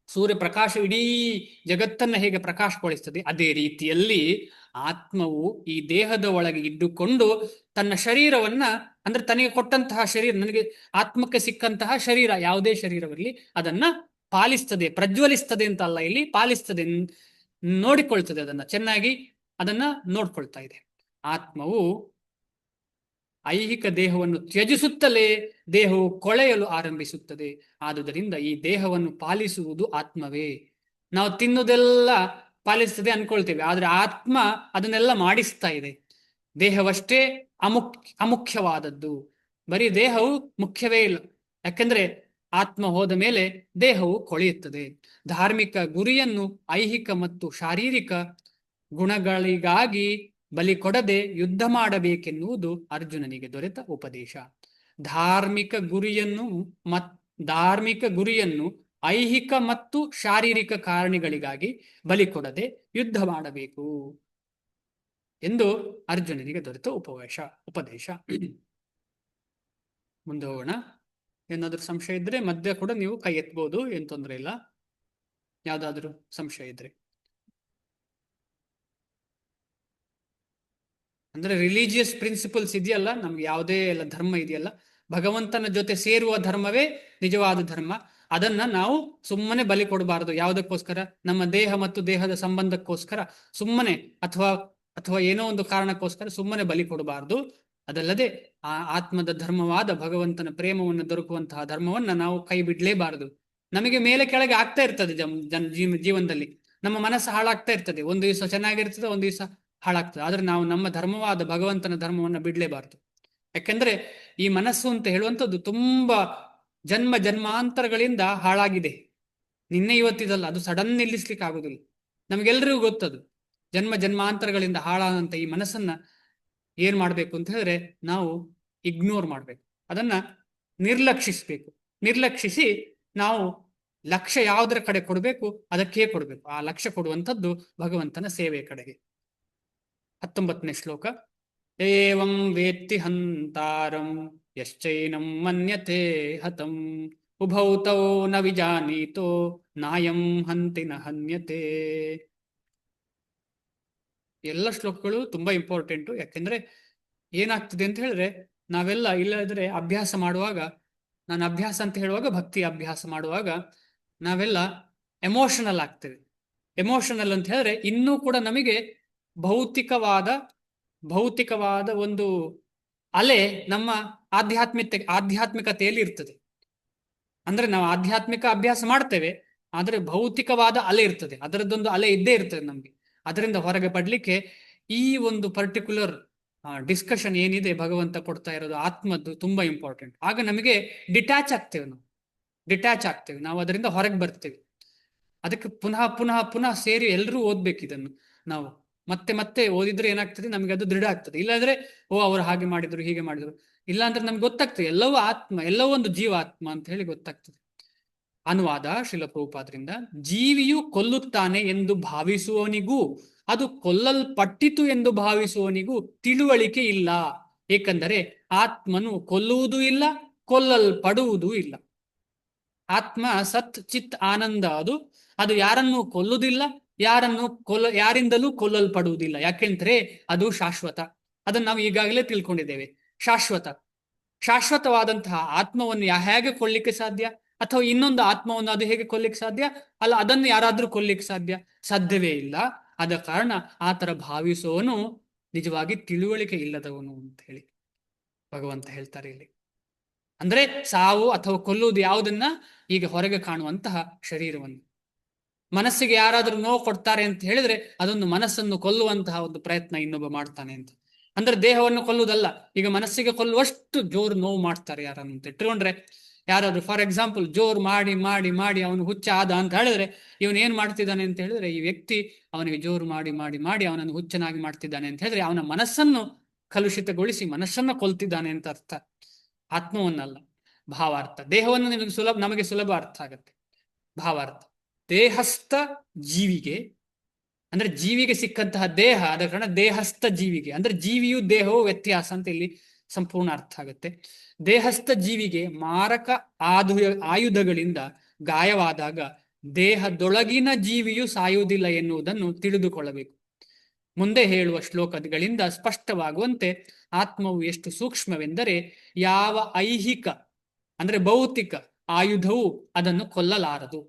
ಸೂರ್ಯ ಪ್ರಕಾಶ ಇಡೀ ಜಗತ್ತನ್ನ ಹೇಗೆ ಪ್ರಕಾಶಗೊಳಿಸ್ತದೆ, ಅದೇ ರೀತಿಯಲ್ಲಿ ಆತ್ಮವು ಈ ದೇಹದ ಒಳಗೆ ಇದ್ದುಕೊಂಡು ತನ್ನ ಶರೀರವನ್ನ, ಅಂದ್ರೆ ತನಗೆ ಕೊಟ್ಟಂತಹ ಶರೀರ, ನನಗೆ ಆತ್ಮಕ್ಕೆ ಸಿಕ್ಕಂತಹ ಶರೀರ, ಯಾವುದೇ ಶರೀರವಿರಲಿ, ಅದನ್ನ ಪಾಲಿಸ್ತದೆ. ಪ್ರಜ್ವಲಿಸ್ತದೆ ಅಂತ ಅಲ್ಲ, ಇಲ್ಲಿ ಪಾಲಿಸ್ತದೆ, ನೋಡಿಕೊಳ್ತದೆ, ಅದನ್ನ ಚೆನ್ನಾಗಿ ಅದನ್ನ ನೋಡ್ಕೊಳ್ತಾ ಇದೆ. ಆತ್ಮವು ಐಹಿಕ ದೇಹವನ್ನು ತ್ಯಜಿಸುತ್ತಲೇ ದೇಹವು ಕೊಳೆಯಲು ಆರಂಭಿಸುತ್ತದೆ. ಆದುದರಿಂದ ಈ ದೇಹವನ್ನು ಪಾಲಿಸುವುದು ಆತ್ಮವೇ. ನಾವು ತಿನ್ನುವುದೆಲ್ಲ ಪಾಲಿಸ್ತದೆ ಅನ್ಕೊಳ್ತೇವೆ, ಆದ್ರೆ ಆತ್ಮ ಅದನ್ನೆಲ್ಲ ಮಾಡಿಸ್ತಾ ಇದೆ. ದೇಹವಷ್ಟೇ ಅಮುಖ್ಯವಾದದ್ದು. ಬರೀ ದೇಹವು ಮುಖ್ಯವೇ ಇಲ್ಲ. ಯಾಕೆಂದ್ರೆ ಆತ್ಮ ಹೋದ ಮೇಲೆ ದೇಹವು ಕೊಳೆಯುತ್ತದೆ. ಧಾರ್ಮಿಕ ಗುರಿಯನ್ನು ಐಹಿಕ ಮತ್ತು ಶಾರೀರಿಕ ಗುಣಗಳಿಗಾಗಿ ಬಲಿ ಕೊಡದೆ ಯುದ್ಧ ಮಾಡಬೇಕೆನ್ನುವುದು ಅರ್ಜುನನಿಗೆ ದೊರೆತ ಉಪದೇಶ. ಧಾರ್ಮಿಕ ಗುರಿಯನ್ನು ಐಹಿಕ ಮತ್ತು ಶಾರೀರಿಕ ಕಾರಣಗಳಿಗಾಗಿ ಬಲಿ ಕೊಡದೆ ಯುದ್ಧ ಮಾಡಬೇಕು ಎಂದು ಅರ್ಜುನನಿಗೆ ದೊರೆತ ಉಪದೇಶ. ಮುಂದೆ ಹೋಗೋಣ. ಏನಾದ್ರೂ ಸಂಶಯ ಇದ್ರೆ ಮಧ್ಯ ಕೂಡ ನೀವು ಕೈ ಎತ್ಬಹುದು, ಏನ್ ತೊಂದರೆ ಇಲ್ಲ. ಯಾವ್ದಾದ್ರು ಸಂಶಯ ಇದ್ರೆ. ಅಂದ್ರೆ ರಿಲಿಜಿಯಸ್ ಪ್ರಿನ್ಸಿಪಲ್ಸ್ ಇದೆಯಲ್ಲ, ನಮ್ಗೆ ಯಾವುದೇ ಎಲ್ಲ ಧರ್ಮ ಇದೆಯಲ್ಲ, ಭಗವಂತನ ಜೊತೆ ಸೇರುವ ಧರ್ಮವೇ ನಿಜವಾದ ಧರ್ಮ. ಅದನ್ನ ನಾವು ಸುಮ್ಮನೆ ಬಲಿ ಕೊಡಬಾರದು. ಯಾವುದಕ್ಕೋಸ್ಕರ? ನಮ್ಮ ದೇಹ ಮತ್ತು ದೇಹದ ಸಂಬಂಧಕ್ಕೋಸ್ಕರ ಸುಮ್ಮನೆ, ಅಥವಾ ಏನೋ ಒಂದು ಕಾರಣಕ್ಕೋಸ್ಕರ ಸುಮ್ಮನೆ ಬಲಿ ಕೊಡಬಾರದು. ಅದಲ್ಲದೆ ಆ ಆತ್ಮದ ಧರ್ಮವಾದ ಭಗವಂತನ ಪ್ರೇಮವನ್ನು ದೊರಕುವಂತಹ ಧರ್ಮವನ್ನ ನಾವು ಕೈ ಬಿಡ್ಲೇಬಾರದು. ನಮಗೆ ಮೇಲೆ ಕೆಳಗೆ ಆಗ್ತಾ ಇರ್ತದೆ ಜೀವನದಲ್ಲಿ. ನಮ್ಮ ಮನಸ್ಸು ಹಾಳಾಗ್ತಾ ಇರ್ತದೆ. ಒಂದು ದಿವಸ ಚೆನ್ನಾಗಿರ್ತದೆ, ಒಂದು ದಿವಸ ಹಾಳಾಗ್ತದೆ. ಆದ್ರೆ ನಾವು ನಮ್ಮ ಧರ್ಮವಾದ ಭಗವಂತನ ಧರ್ಮವನ್ನ ಬಿಡ್ಲೇಬಾರದು. ಯಾಕೆಂದ್ರೆ ಈ ಮನಸ್ಸು ಅಂತ ಹೇಳುವಂಥದ್ದು ತುಂಬಾ ಜನ್ಮಾಂತರಗಳಿಂದ ಹಾಳಾಗಿದೆ. ನಿನ್ನೆ ಇವತ್ತಿದಲ್ಲ, ಅದು ಸಡನ್ ನಿಲ್ಲಿಸ್ಲಿಕ್ಕೆ ಆಗುದಿಲ್ಲ. ನಮ್ಗೆಲ್ರಿಗೂ ಗೊತ್ತದು. ಜನ್ಮಾಂತರಗಳಿಂದ ಹಾಳಾದಂತ ಈ ಮನಸ್ಸನ್ನ ಏನ್ ಮಾಡ್ಬೇಕು ಅಂತ ಹೇಳಿದ್ರೆ, ನಾವು ಇಗ್ನೋರ್ ಮಾಡ್ಬೇಕು, ಅದನ್ನ ನಿರ್ಲಕ್ಷಿಸ್ಬೇಕು. ನಿರ್ಲಕ್ಷಿಸಿ ನಾವು ಲಕ್ಷ್ಯ ಯಾವುದರ ಕಡೆ ಕೊಡ್ಬೇಕು ಅದಕ್ಕೆ ಕೊಡ್ಬೇಕು. ಆ ಲಕ್ಷ್ಯ ಕೊಡುವಂಥದ್ದು ಭಗವಂತನ ಸೇವೆಯ ಕಡೆಗೆ. 19ನೇ ಶ್ಲೋಕ. ಏವಂ ವೇತ್ತಿ ಹಂತಾರಂ ಯಶ್ಚೈನಂ ಮನ್ಯತೆ ಹತಂ ಉಭೌ ತೌ ನ ವಿಜಾನೀತೋ ನಾಯಂ ಹಂತಿ ನ ಹನ್ಯತೆ. ಎಲ್ಲ ಶ್ಲೋಕಗಳು ತುಂಬಾ ಇಂಪಾರ್ಟೆಂಟು. ಯಾಕೆಂದ್ರೆ ಏನಾಗ್ತದೆ ಅಂತ ಹೇಳಿದ್ರೆ, ನಾವೆಲ್ಲ ಇಲ್ಲದ್ರೆ ಅಭ್ಯಾಸ ಮಾಡುವಾಗ, ನಾನು ಅಭ್ಯಾಸ ಅಂತ ಹೇಳುವಾಗ ಭಕ್ತಿ ಅಭ್ಯಾಸ ಮಾಡುವಾಗ ನಾವೆಲ್ಲ ಎಮೋಷನಲ್ ಆಗ್ತೇವೆ. ಎಮೋಷನಲ್ ಅಂತ ಹೇಳಿದ್ರೆ ಇನ್ನೂ ಕೂಡ ನಮಗೆ ಭೌತಿಕವಾದ ಒಂದು ಅಲೆ ನಮ್ಮ ಆಧ್ಯಾತ್ಮಿಕತೆಯಲ್ಲಿ ಇರ್ತದೆ. ಅಂದ್ರೆ ನಾವು ಆಧ್ಯಾತ್ಮಿಕ ಅಭ್ಯಾಸ ಮಾಡ್ತೇವೆ, ಆದ್ರೆ ಭೌತಿಕವಾದ ಅಲೆ ಇರ್ತದೆ, ಅದರದ್ದೊಂದು ಅಲೆ ಇದ್ದೇ ಇರ್ತದೆ ನಮ್ಗೆ. ಅದರಿಂದ ಹೊರಗೆ ಪಡ್ಲಿಕ್ಕೆ ಈ ಒಂದು ಪರ್ಟಿಕ್ಯುಲರ್ ಡಿಸ್ಕಷನ್ ಏನಿದೆ ಭಗವಂತ ಕೊಡ್ತಾ ಇರೋದು ಆತ್ಮದ್ದು ತುಂಬಾ ಇಂಪಾರ್ಟೆಂಟ್. ಆಗ ನಮಗೆ ಡಿಟ್ಯಾಚ್ ಆಗ್ತೇವೆ, ನಾವು ಅದರಿಂದ ಹೊರಗೆ ಬರ್ತೇವೆ. ಅದಕ್ಕೆ ಪುನಃ ಸೇರಿ ಎಲ್ಲರೂ ಓದ್ಬೇಕು ಇದನ್ನು. ನಾವು ಮತ್ತೆ ಓದಿದ್ರೆ ಏನಾಗ್ತದೆ, ನಮಗೆ ಅದು ದೃಢ ಆಗ್ತದೆ. ಇಲ್ಲಾಂದ್ರೆ ಅವರು ಹಾಗೆ ಮಾಡಿದ್ರು, ಹೀಗೆ ಮಾಡಿದ್ರು, ಇಲ್ಲಾಂದ್ರೆ ನಮ್ಗೆ ಗೊತ್ತಾಗ್ತದೆ ಎಲ್ಲವೂ ಆತ್ಮ, ಎಲ್ಲವೂ ಒಂದು ಜೀವಾತ್ಮ ಅಂತ ಹೇಳಿ ಗೊತ್ತಾಗ್ತದೆ. ಅನುವಾದ ಶ್ರೀಲ ಪ್ರಭುಪಾದರಿಂದ. ಜೀವಿಯು ಕೊಲ್ಲುತ್ತಾನೆ ಎಂದು ಭಾವಿಸುವವನಿಗೂ ಅದು ಕೊಲ್ಲಲ್ಪಟ್ಟಿತು ಎಂದು ಭಾವಿಸುವವನಿಗೂ ತಿಳುವಳಿಕೆ ಇಲ್ಲ. ಏಕೆಂದರೆ ಆತ್ಮನು ಕೊಲ್ಲುವುದೂ ಇಲ್ಲ, ಕೊಲ್ಲಲ್ಪಡುವುದೂ ಇಲ್ಲ. ಆತ್ಮ ಸತ್ ಚಿತ್ ಆನಂದ. ಅದು ಯಾರನ್ನು ಕೊಲ್ಲುವುದಿಲ್ಲ, ಯಾರಿಂದಲೂ ಕೊಲ್ಲಲ್ಪಡುವುದಿಲ್ಲ. ಯಾಕೆಂದ್ರೆ ಅದು ಶಾಶ್ವತ. ಅದನ್ನು ನಾವು ಈಗಾಗಲೇ ತಿಳ್ಕೊಂಡಿದ್ದೇವೆ. ಶಾಶ್ವತವಾದಂತಹ ಆತ್ಮವನ್ನು ಹೇಗೆ ಕೊಲ್ಲಿಕ್ಕೆ ಸಾಧ್ಯ? ಅಥವಾ ಇನ್ನೊಂದು ಆತ್ಮವನ್ನು ಅದು ಹೇಗೆ ಕೊಲ್ಲಿಕ್ಕೆ ಸಾಧ್ಯ? ಅಲ್ಲ, ಅದನ್ನು ಯಾರಾದ್ರೂ ಕೊಲ್ಲಿಕ್ಕೆ ಸಾಧ್ಯವೇ ಇಲ್ಲ. ಆದ ಕಾರಣ ಆತರ ಭಾವಿಸುವವನು ನಿಜವಾಗಿ ತಿಳುವಳಿಕೆ ಇಲ್ಲದವನು ಅಂತ ಹೇಳಿ ಭಗವಂತ ಹೇಳ್ತಾರೆ ಇಲ್ಲಿ. ಅಂದ್ರೆ ಸಾವು ಅಥವಾ ಕೊಲ್ಲುವುದು ಯಾವುದನ್ನ? ಈಗ ಹೊರಗೆ ಕಾಣುವಂತಹ ಶರೀರವನ್ನು. ಮನಸ್ಸಿಗೆ ಯಾರಾದ್ರೂ ನೋವು ಕೊಡ್ತಾರೆ ಅಂತ ಹೇಳಿದ್ರೆ ಅದೊಂದು ಮನಸ್ಸನ್ನು ಕೊಲ್ಲುವಂತಹ ಒಂದು ಪ್ರಯತ್ನ ಇನ್ನೊಬ್ಬ ಮಾಡ್ತಾನೆ ಅಂತ. ಅಂದ್ರೆ ದೇಹವನ್ನು ಕೊಲ್ಲುವುದಲ್ಲ, ಈಗ ಮನಸ್ಸಿಗೆ ಕೊಲ್ಲುವಷ್ಟು ಜೋರು ನೋವು ಮಾಡ್ತಾರೆ ಯಾರನ್ನು ಅಂತ ಇಟ್ಕೊಂಡ್ರೆ. ಯಾರಾದ್ರೂ ಫಾರ್ ಎಕ್ಸಾಂಪಲ್ ಜೋರು ಮಾಡಿ ಮಾಡಿ ಮಾಡಿ ಅವನು ಹುಚ್ಚ ಆದ ಅಂತ ಹೇಳಿದ್ರೆ ಇವನು ಏನ್ ಮಾಡ್ತಿದ್ದಾನೆ ಅಂತ ಹೇಳಿದ್ರೆ, ಈ ವ್ಯಕ್ತಿ ಅವನಿಗೆ ಜೋರು ಮಾಡಿ ಮಾಡಿ ಮಾಡಿ ಅವನನ್ನು ಹುಚ್ಚನಾಗಿ ಮಾಡ್ತಿದ್ದಾನೆ ಅಂತ ಹೇಳಿದ್ರೆ ಅವನ ಮನಸ್ಸನ್ನು ಕಲುಷಿತಗೊಳಿಸಿ ಮನಸ್ಸನ್ನು ಕೊಲ್ತಿದ್ದಾನೆ ಅಂತ ಅರ್ಥ, ಆತ್ಮವನ್ನಲ್ಲ. ಭಾವಾರ್ಥ. ದೇಹವನ್ನು ನಮಗೆ ಸುಲಭ ಅರ್ಥ ಆಗತ್ತೆ. ಭಾವಾರ್ಥ ದೇಹಸ್ಥ ಜೀವಿಗೆ, ಅಂದ್ರೆ ಜೀವಿಗೆ ಸಿಕ್ಕಂತಹ ದೇಹ, ಆದ ಕಾರಣ ದೇಹಸ್ಥ ಜೀವಿಗೆ, ಅಂದ್ರೆ ಜೀವಿಯು ದೇಹವು ವ್ಯತ್ಯಾಸ ಅಂತ ಇಲ್ಲಿ ಸಂಪೂರ್ಣ ಅರ್ಥ ಆಗುತ್ತೆ. ದೇಹಸ್ಥ ಜೀವಿಗೆ ಮಾರಕ ಆಯುಧಗಳಿಂದ ಗಾಯವಾದಾಗ ದೇಹದೊಳಗಿನ ಜೀವಿಯು ಸಾಯುವುದಿಲ್ಲ ಎನ್ನುವುದನ್ನು ತಿಳಿದುಕೊಳ್ಳಬೇಕು. ಮುಂದೆ ಹೇಳುವ ಶ್ಲೋಕಗಳಿಂದ ಸ್ಪಷ್ಟವಾಗುವಂತೆ ಆತ್ಮವು ಎಷ್ಟು ಸೂಕ್ಷ್ಮವೆಂದರೆ ಯಾವ ಐಹಿಕ ಅಂದ್ರೆ ಭೌತಿಕ ಆಯುಧವು ಅದನ್ನು ಕೊಲ್ಲಲಾರದು.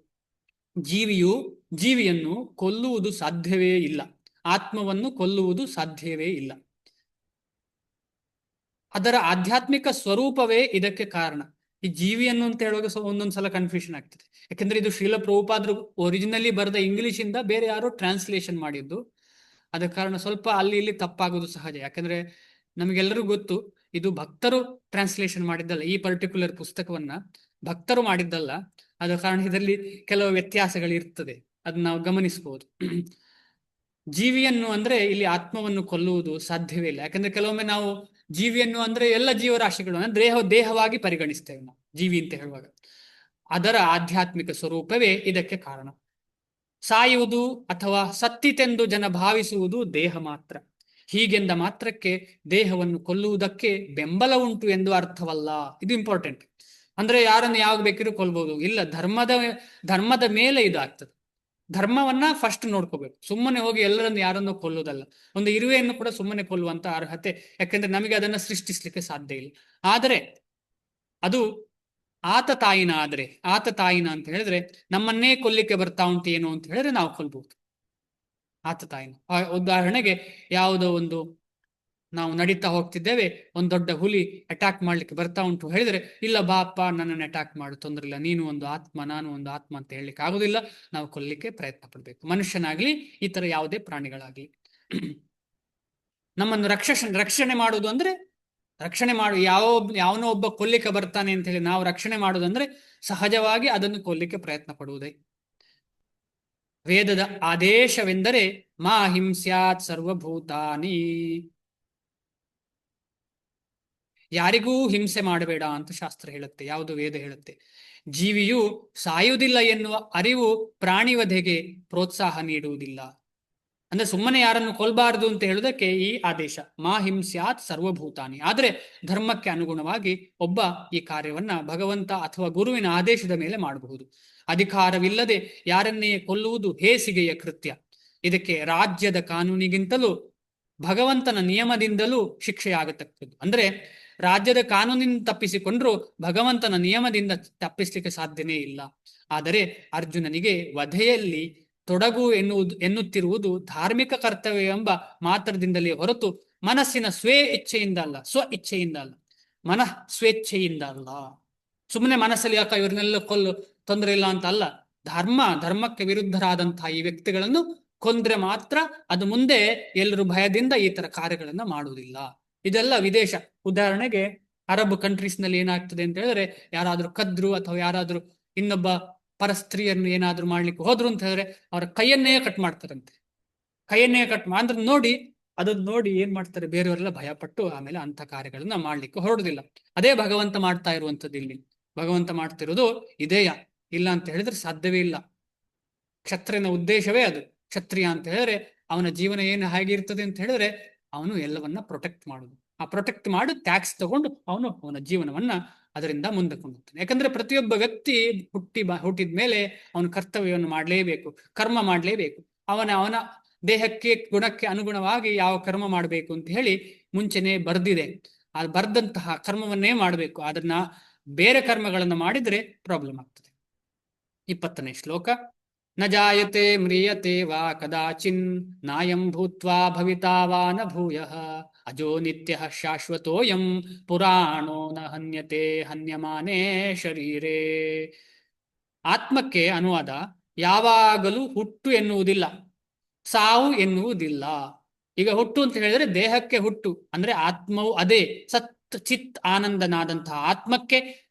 ಜೀವಿಯನ್ನು ಕೊಲ್ಲುವುದು ಸಾಧ್ಯವೇ ಇಲ್ಲ, ಆತ್ಮವನ್ನು ಕೊಲ್ಲುವುದು ಸಾಧ್ಯವೇ ಇಲ್ಲ. ಅದರ ಆಧ್ಯಾತ್ಮಿಕ ಸ್ವರೂಪವೇ ಇದಕ್ಕೆ ಕಾರಣ. ಈ ಜೀವಿಯನ್ನು ಅಂತ ಹೇಳುವಾಗ ಒಂದೊಂದ್ಸಲ ಕನ್ಫ್ಯೂಷನ್ ಆಗ್ತದೆ. ಯಾಕಂದ್ರೆ ಇದು ಶ್ರೀಲ ಪ್ರಭುಪಾದರು ಒರಿಜಿನಲಿ ಬರೆದ ಇಂಗ್ಲಿಷಿಂದ ಬೇರೆ ಯಾರೋ ಟ್ರಾನ್ಸ್ಲೇಷನ್ ಮಾಡಿದ್ದು. ಆದ ಕಾರಣ ಸ್ವಲ್ಪ ಅಲ್ಲಿ ಇಲ್ಲಿ ತಪ್ಪಾಗೋದು ಸಹಜ. ಯಾಕಂದ್ರೆ ನಮಗೆಲ್ಲರಿಗೂ ಗೊತ್ತು ಇದು ಭಕ್ತರು ಟ್ರಾನ್ಸ್ಲೇಷನ್ ಮಾಡಿದ್ದಲ್ಲ, ಈ ಪರ್ಟಿಕ್ಯುಲರ್ ಪುಸ್ತಕವನ್ನ ಭಕ್ತರು ಮಾಡಿದ್ದಲ್ಲ. ಆದ ಕಾರಣ ಇದರಲ್ಲಿ ಕೆಲವು ವ್ಯತ್ಯಾಸಗಳಿರ್ತದೆ, ಅದನ್ನ ನಾವು ಗಮನಿಸಬಹುದು. ಜೀವಿಯನ್ನು ಅಂದ್ರೆ ಇಲ್ಲಿ ಆತ್ಮವನ್ನು ಕೊಲ್ಲುವುದು ಸಾಧ್ಯವೇ ಇಲ್ಲ. ಯಾಕಂದ್ರೆ ಕೆಲವೊಮ್ಮೆ ನಾವು ಜೀವಿಯನ್ನು ಅಂದ್ರೆ ಎಲ್ಲ ಜೀವರಾಶಿಗಳು ಅಂದ್ರೆ ದೇಹವಾಗಿ ಪರಿಗಣಿಸ್ತೇವೆ ನಾವು ಜೀವಿ ಅಂತ ಹೇಳುವಾಗ. ಅದರ ಆಧ್ಯಾತ್ಮಿಕ ಸ್ವರೂಪವೇ ಇದಕ್ಕೆ ಕಾರಣ. ಸಾಯುವುದು ಅಥವಾ ಸತ್ತಿತೆಂದು ಜನ ಭಾವಿಸುವುದು ದೇಹ ಮಾತ್ರ. ಹೀಗೆಂದ ಮಾತ್ರಕ್ಕೆ ದೇಹವನ್ನು ಕೊಲ್ಲುವುದಕ್ಕೆ ಬೆಂಬಲ ಉಂಟು ಎಂದು ಅರ್ಥವಲ್ಲ. ಇದು ಇಂಪಾರ್ಟೆಂಟ್. ಅಂದ್ರೆ ಯಾರನ್ನು ಯಾವಾಗ ಬೇಕಿದ್ರು ಕೊಲ್ಬಹುದು ಇಲ್ಲ, ಧರ್ಮದ ಮೇಲೆ ಇದಾಗ್ತದೆ. ಧರ್ಮವನ್ನ ಫಸ್ಟ್ ನೋಡ್ಕೋಬೇಕು. ಸುಮ್ಮನೆ ಹೋಗಿ ಎಲ್ಲರನ್ನು ಯಾರನ್ನು ಕೊಲ್ಲುವುದಲ್ಲ. ಒಂದು ಇರುವೆಯನ್ನು ಕೂಡ ಸುಮ್ಮನೆ ಕೊಲ್ಲುವಂತ ಅರ್ಹತೆ, ಯಾಕೆಂದ್ರೆ ನಮಗೆ ಅದನ್ನ ಸೃಷ್ಟಿಸ್ಲಿಕ್ಕೆ ಸಾಧ್ಯ ಇಲ್ಲ. ಆದರೆ ಅದು ಆತ ತಾಯಿನ ಅಂತ ಹೇಳಿದ್ರೆ ನಮ್ಮನ್ನೇ ಕೊಲ್ಲಿಕ್ಕೆ ಬರ್ತಾ ಉಂಟು ಏನು ಅಂತ ಹೇಳಿದ್ರೆ ನಾವು ಕೊಲ್ಬಹುದು ಆತ ತಾಯಿನ. ಉದಾಹರಣೆಗೆ ಯಾವುದೋ ಒಂದು ನಾವು ನಡೀತಾ ಹೋಗ್ತಿದ್ದೇವೆ, ಒಂದು ದೊಡ್ಡ ಹುಲಿ ಅಟ್ಯಾಕ್ ಮಾಡ್ಲಿಕ್ಕೆ ಬರ್ತಾ ಉಂಟು ಹೇಳಿದ್ರೆ ಇಲ್ಲ ಬಾ ಅಪ್ಪ ನನ್ನನ್ನು ಅಟ್ಯಾಕ್ ಮಾಡು, ತೊಂದ್ರೆ ಇಲ್ಲ, ನೀನು ಒಂದು ಆತ್ಮ ನಾನು ಒಂದು ಆತ್ಮ ಅಂತ ಹೇಳಲಿಕ್ಕೆ ಆಗುದಿಲ್ಲ. ನಾವು ಕೊಲ್ಲಿಕ್ಕೆ ಪ್ರಯತ್ನ ಪಡ್ಬೇಕು, ಮನುಷ್ಯನಾಗ್ಲಿ ಈ ತರ ಯಾವುದೇ ಪ್ರಾಣಿಗಳಾಗ್ಲಿ. ನಮ್ಮನ್ನು ರಕ್ಷಣೆ ಮಾಡುವುದು ಅಂದ್ರೆ ಯಾವನೋ ಒಬ್ಬ ಕೊಲ್ಲಿಕ್ಕೆ ಬರ್ತಾನೆ ಅಂತ ಹೇಳಿ ನಾವು ರಕ್ಷಣೆ ಮಾಡುವುದಂದ್ರೆ ಸಹಜವಾಗಿ ಅದನ್ನು ಕೊಲ್ಲಿಕ್ಕೆ ಪ್ರಯತ್ನ ಪಡುವುದೇ. ವೇದದ ಆದೇಶವೆಂದರೆ ಮಾ ಹಿಂಸ್ಯಾತ್ ಸರ್ವಭೂತಾನಿ, ಯಾರಿಗೂ ಹಿಂಸೆ ಮಾಡಬೇಡ ಅಂತ ಶಾಸ್ತ್ರ ಹೇಳುತ್ತೆ. ಯಾವುದು? ವೇದ ಹೇಳುತ್ತೆ. ಜೀವಿಯು ಸಾಯುವುದಿಲ್ಲ ಎನ್ನುವ ಅರಿವು ಪ್ರಾಣಿವಧೆಗೆ ಪ್ರೋತ್ಸಾಹ ನೀಡುವುದಿಲ್ಲ. ಅಂದ್ರೆ ಸುಮ್ಮನೆ ಯಾರನ್ನು ಕೊಲ್ಬಾರದು ಅಂತ ಹೇಳುವುದಕ್ಕೆ ಈ ಆದೇಶ, ಮಾ ಹಿಂಸ್ಯಾತ್ ಸರ್ವಭೂತಾನಿ. ಆದ್ರೆ ಧರ್ಮಕ್ಕೆ ಅನುಗುಣವಾಗಿ ಒಬ್ಬ ಈ ಕಾರ್ಯವನ್ನ ಭಗವಂತ ಅಥವಾ ಗುರುವಿನ ಆದೇಶದ ಮೇಲೆ ಮಾಡಬಹುದು. ಅಧಿಕಾರವಿಲ್ಲದೆ ಯಾರನ್ನೇ ಕೊಲ್ಲುವುದು ಹೇಸಿಗೆಯ ಕೃತ್ಯ. ಇದಕ್ಕೆ ರಾಜ್ಯದ ಕಾನೂನಿಗಿಂತಲೂ ಭಗವಂತನ ನಿಯಮದಿಂದಲೂ ಶಿಕ್ಷೆಯಾಗತಕ್ಕದ್ದು. ಅಂದ್ರೆ ರಾಜ್ಯದ ಕಾನೂನಿನಿಂದ ತಪ್ಪಿಸಿಕೊಂಡ್ರು ಭಗವಂತನ ನಿಯಮದಿಂದ ತಪ್ಪಿಸ್ಲಿಕ್ಕೆ ಸಾಧ್ಯನೇ ಇಲ್ಲ. ಆದರೆ ಅರ್ಜುನನಿಗೆ ವಧೆಯಲ್ಲಿ ತೊಡಗು ಎನ್ನುತ್ತಿರುವುದು ಧಾರ್ಮಿಕ ಕರ್ತವ್ಯ ಎಂಬ ಮಾತ್ರದಿಂದಲೇ ಹೊರತು ಮನಸ್ಸಿನ ಸ್ವ ಇಚ್ಛೆಯಿಂದ ಅಲ್ಲ, ಮನಃ ಸ್ವೇಚ್ಛೆಯಿಂದ ಅಲ್ಲ. ಸುಮ್ಮನೆ ಮನಸ್ಸಲ್ಲಿ ಯಾಕ ಇವ್ರನ್ನೆಲ್ಲ ಕೊಲ್ಲು, ತೊಂದರೆ ಇಲ್ಲ ಅಂತ ಅಲ್ಲ. ಧರ್ಮಕ್ಕೆ ವಿರುದ್ಧರಾದಂತಹ ಈ ವ್ಯಕ್ತಿಗಳನ್ನು ಕೊಂದ್ರೆ ಮಾತ್ರ ಅದು ಮುಂದೆ ಎಲ್ಲರೂ ಭಯದಿಂದ ಈ ತರ ಕಾರ್ಯಗಳನ್ನ ಮಾಡುವುದಿಲ್ಲ. ಇದೆಲ್ಲ ವಿದೇಶ. ಉದಾಹರಣೆಗೆ ಅರಬ್ ಕಂಟ್ರೀಸ್ ನಲ್ಲಿ ಏನಾಗ್ತದೆ ಅಂತ ಹೇಳಿದ್ರೆ, ಯಾರಾದ್ರೂ ಕದ್ರು ಅಥವಾ ಯಾರಾದ್ರೂ ಇನ್ನೊಬ್ಬ ಪರಸ್ತ್ರೀಯನ್ನು ಏನಾದ್ರೂ ಮಾಡ್ಲಿಕ್ಕೆ ಹೋದ್ರು ಅಂತ ಹೇಳಿದ್ರೆ ಅವರ ಕೈಯನ್ನೇ ಕಟ್ ಮಾಡ್ತಾರಂತೆ. ಅಂದ್ರೆ ಅದನ್ನ ನೋಡಿ ಏನ್ ಮಾಡ್ತಾರೆ, ಬೇರೆಯವರೆಲ್ಲ ಭಯಪಟ್ಟು ಆಮೇಲೆ ಅಂತ ಕಾರ್ಯಗಳನ್ನ ಮಾಡ್ಲಿಕ್ಕೆ ಹೊರಡುದಿಲ್ಲ. ಅದೇ ಭಗವಂತ ಮಾಡ್ತಾ ಇರುವಂತದ್ದು. ಇಲ್ಲಿ ಭಗವಂತ ಮಾಡ್ತಿರೋದು ಇದೇಯ, ಇಲ್ಲ ಅಂತ ಹೇಳಿದ್ರೆ ಸಾಧ್ಯವೇ ಇಲ್ಲ. ಕ್ಷತ್ರಿಯನ ಉದ್ದೇಶವೇ ಅದು. ಕ್ಷತ್ರಿಯ ಅಂತ ಹೇಳಿದ್ರೆ ಅವನ ಜೀವನ ಏನು ಹೇಗಿರ್ತದೆ ಅಂತ ಹೇಳಿದ್ರೆ ಅವನು ಎಲ್ಲವನ್ನ ಪ್ರೊಟೆಕ್ಟ್ ಮಾಡುದು. ಆ ಪ್ರೊಟೆಕ್ಟ್ ಮಾಡಿ ಟ್ಯಾಕ್ಸ್ ತಗೊಂಡು ಅವನ ಜೀವನವನ್ನ ಅದರಿಂದ ಮುಂದೆ ಕೊಂಡೋಗ್ತಾನೆ. ಯಾಕಂದ್ರೆ ಪ್ರತಿಯೊಬ್ಬ ವ್ಯಕ್ತಿ ಹುಟ್ಟಿದ ಮೇಲೆ ಅವನ ಕರ್ತವ್ಯವನ್ನು ಮಾಡಲೇಬೇಕು, ಕರ್ಮ ಮಾಡಲೇಬೇಕು. ಅವನ ದೇಹಕ್ಕೆ ಗುಣಕ್ಕೆ ಅನುಗುಣವಾಗಿ ಯಾವ ಕರ್ಮ ಮಾಡಬೇಕು ಅಂತ ಹೇಳಿ ಮುಂಚೆನೆ ಬರ್ದಿದೆ. ಅದು ಬರ್ದಂತಹ ಕರ್ಮವನ್ನೇ ಮಾಡಬೇಕು. ಅದನ್ನ ಬೇರೆ ಕರ್ಮಗಳನ್ನು ಮಾಡಿದ್ರೆ ಪ್ರಾಬ್ಲಮ್ ಆಗ್ತದೆ. 20ನೇ ಶ್ಲೋಕ. ನ ಜಾಯತೆ ಮ್ರಿಯತೆ ವಾ ಕದಾಚಿನ್ ನಾಯಂ ಭೂತ್ವಾ ಭವಿತಾ ವಾ ನ ಭೂಯಃ ಅಜೋ ನಿತ್ಯಃ ಶಾಶ್ವತೋಯಂ ಪುರಾಣೋ ನ ಹನ್ಯತೆ ಹನ್ಯಮಾನೇ ಶರೀರೇ. ಆತ್ಮಕ್ಕೆ ಅನುವಾದ: ಯಾವಾಗಲೂ ಹುಟ್ಟು ಎನ್ನುವುದಿಲ್ಲ, ಸಾವು ಎನ್ನುವುದಿಲ್ಲ. ಈಗ ಹುಟ್ಟು ಅಂತ ಹೇಳಿದ್ರೆ ದೇಹಕ್ಕೆ ಹುಟ್ಟು ಅಂದ್ರೆ ಆತ್ಮವು ಅದೇ ಸತ್ ಚಿತ್ ಆನಂದನಾದಂತಹ ಆತ್ಮಕ್ಕೆ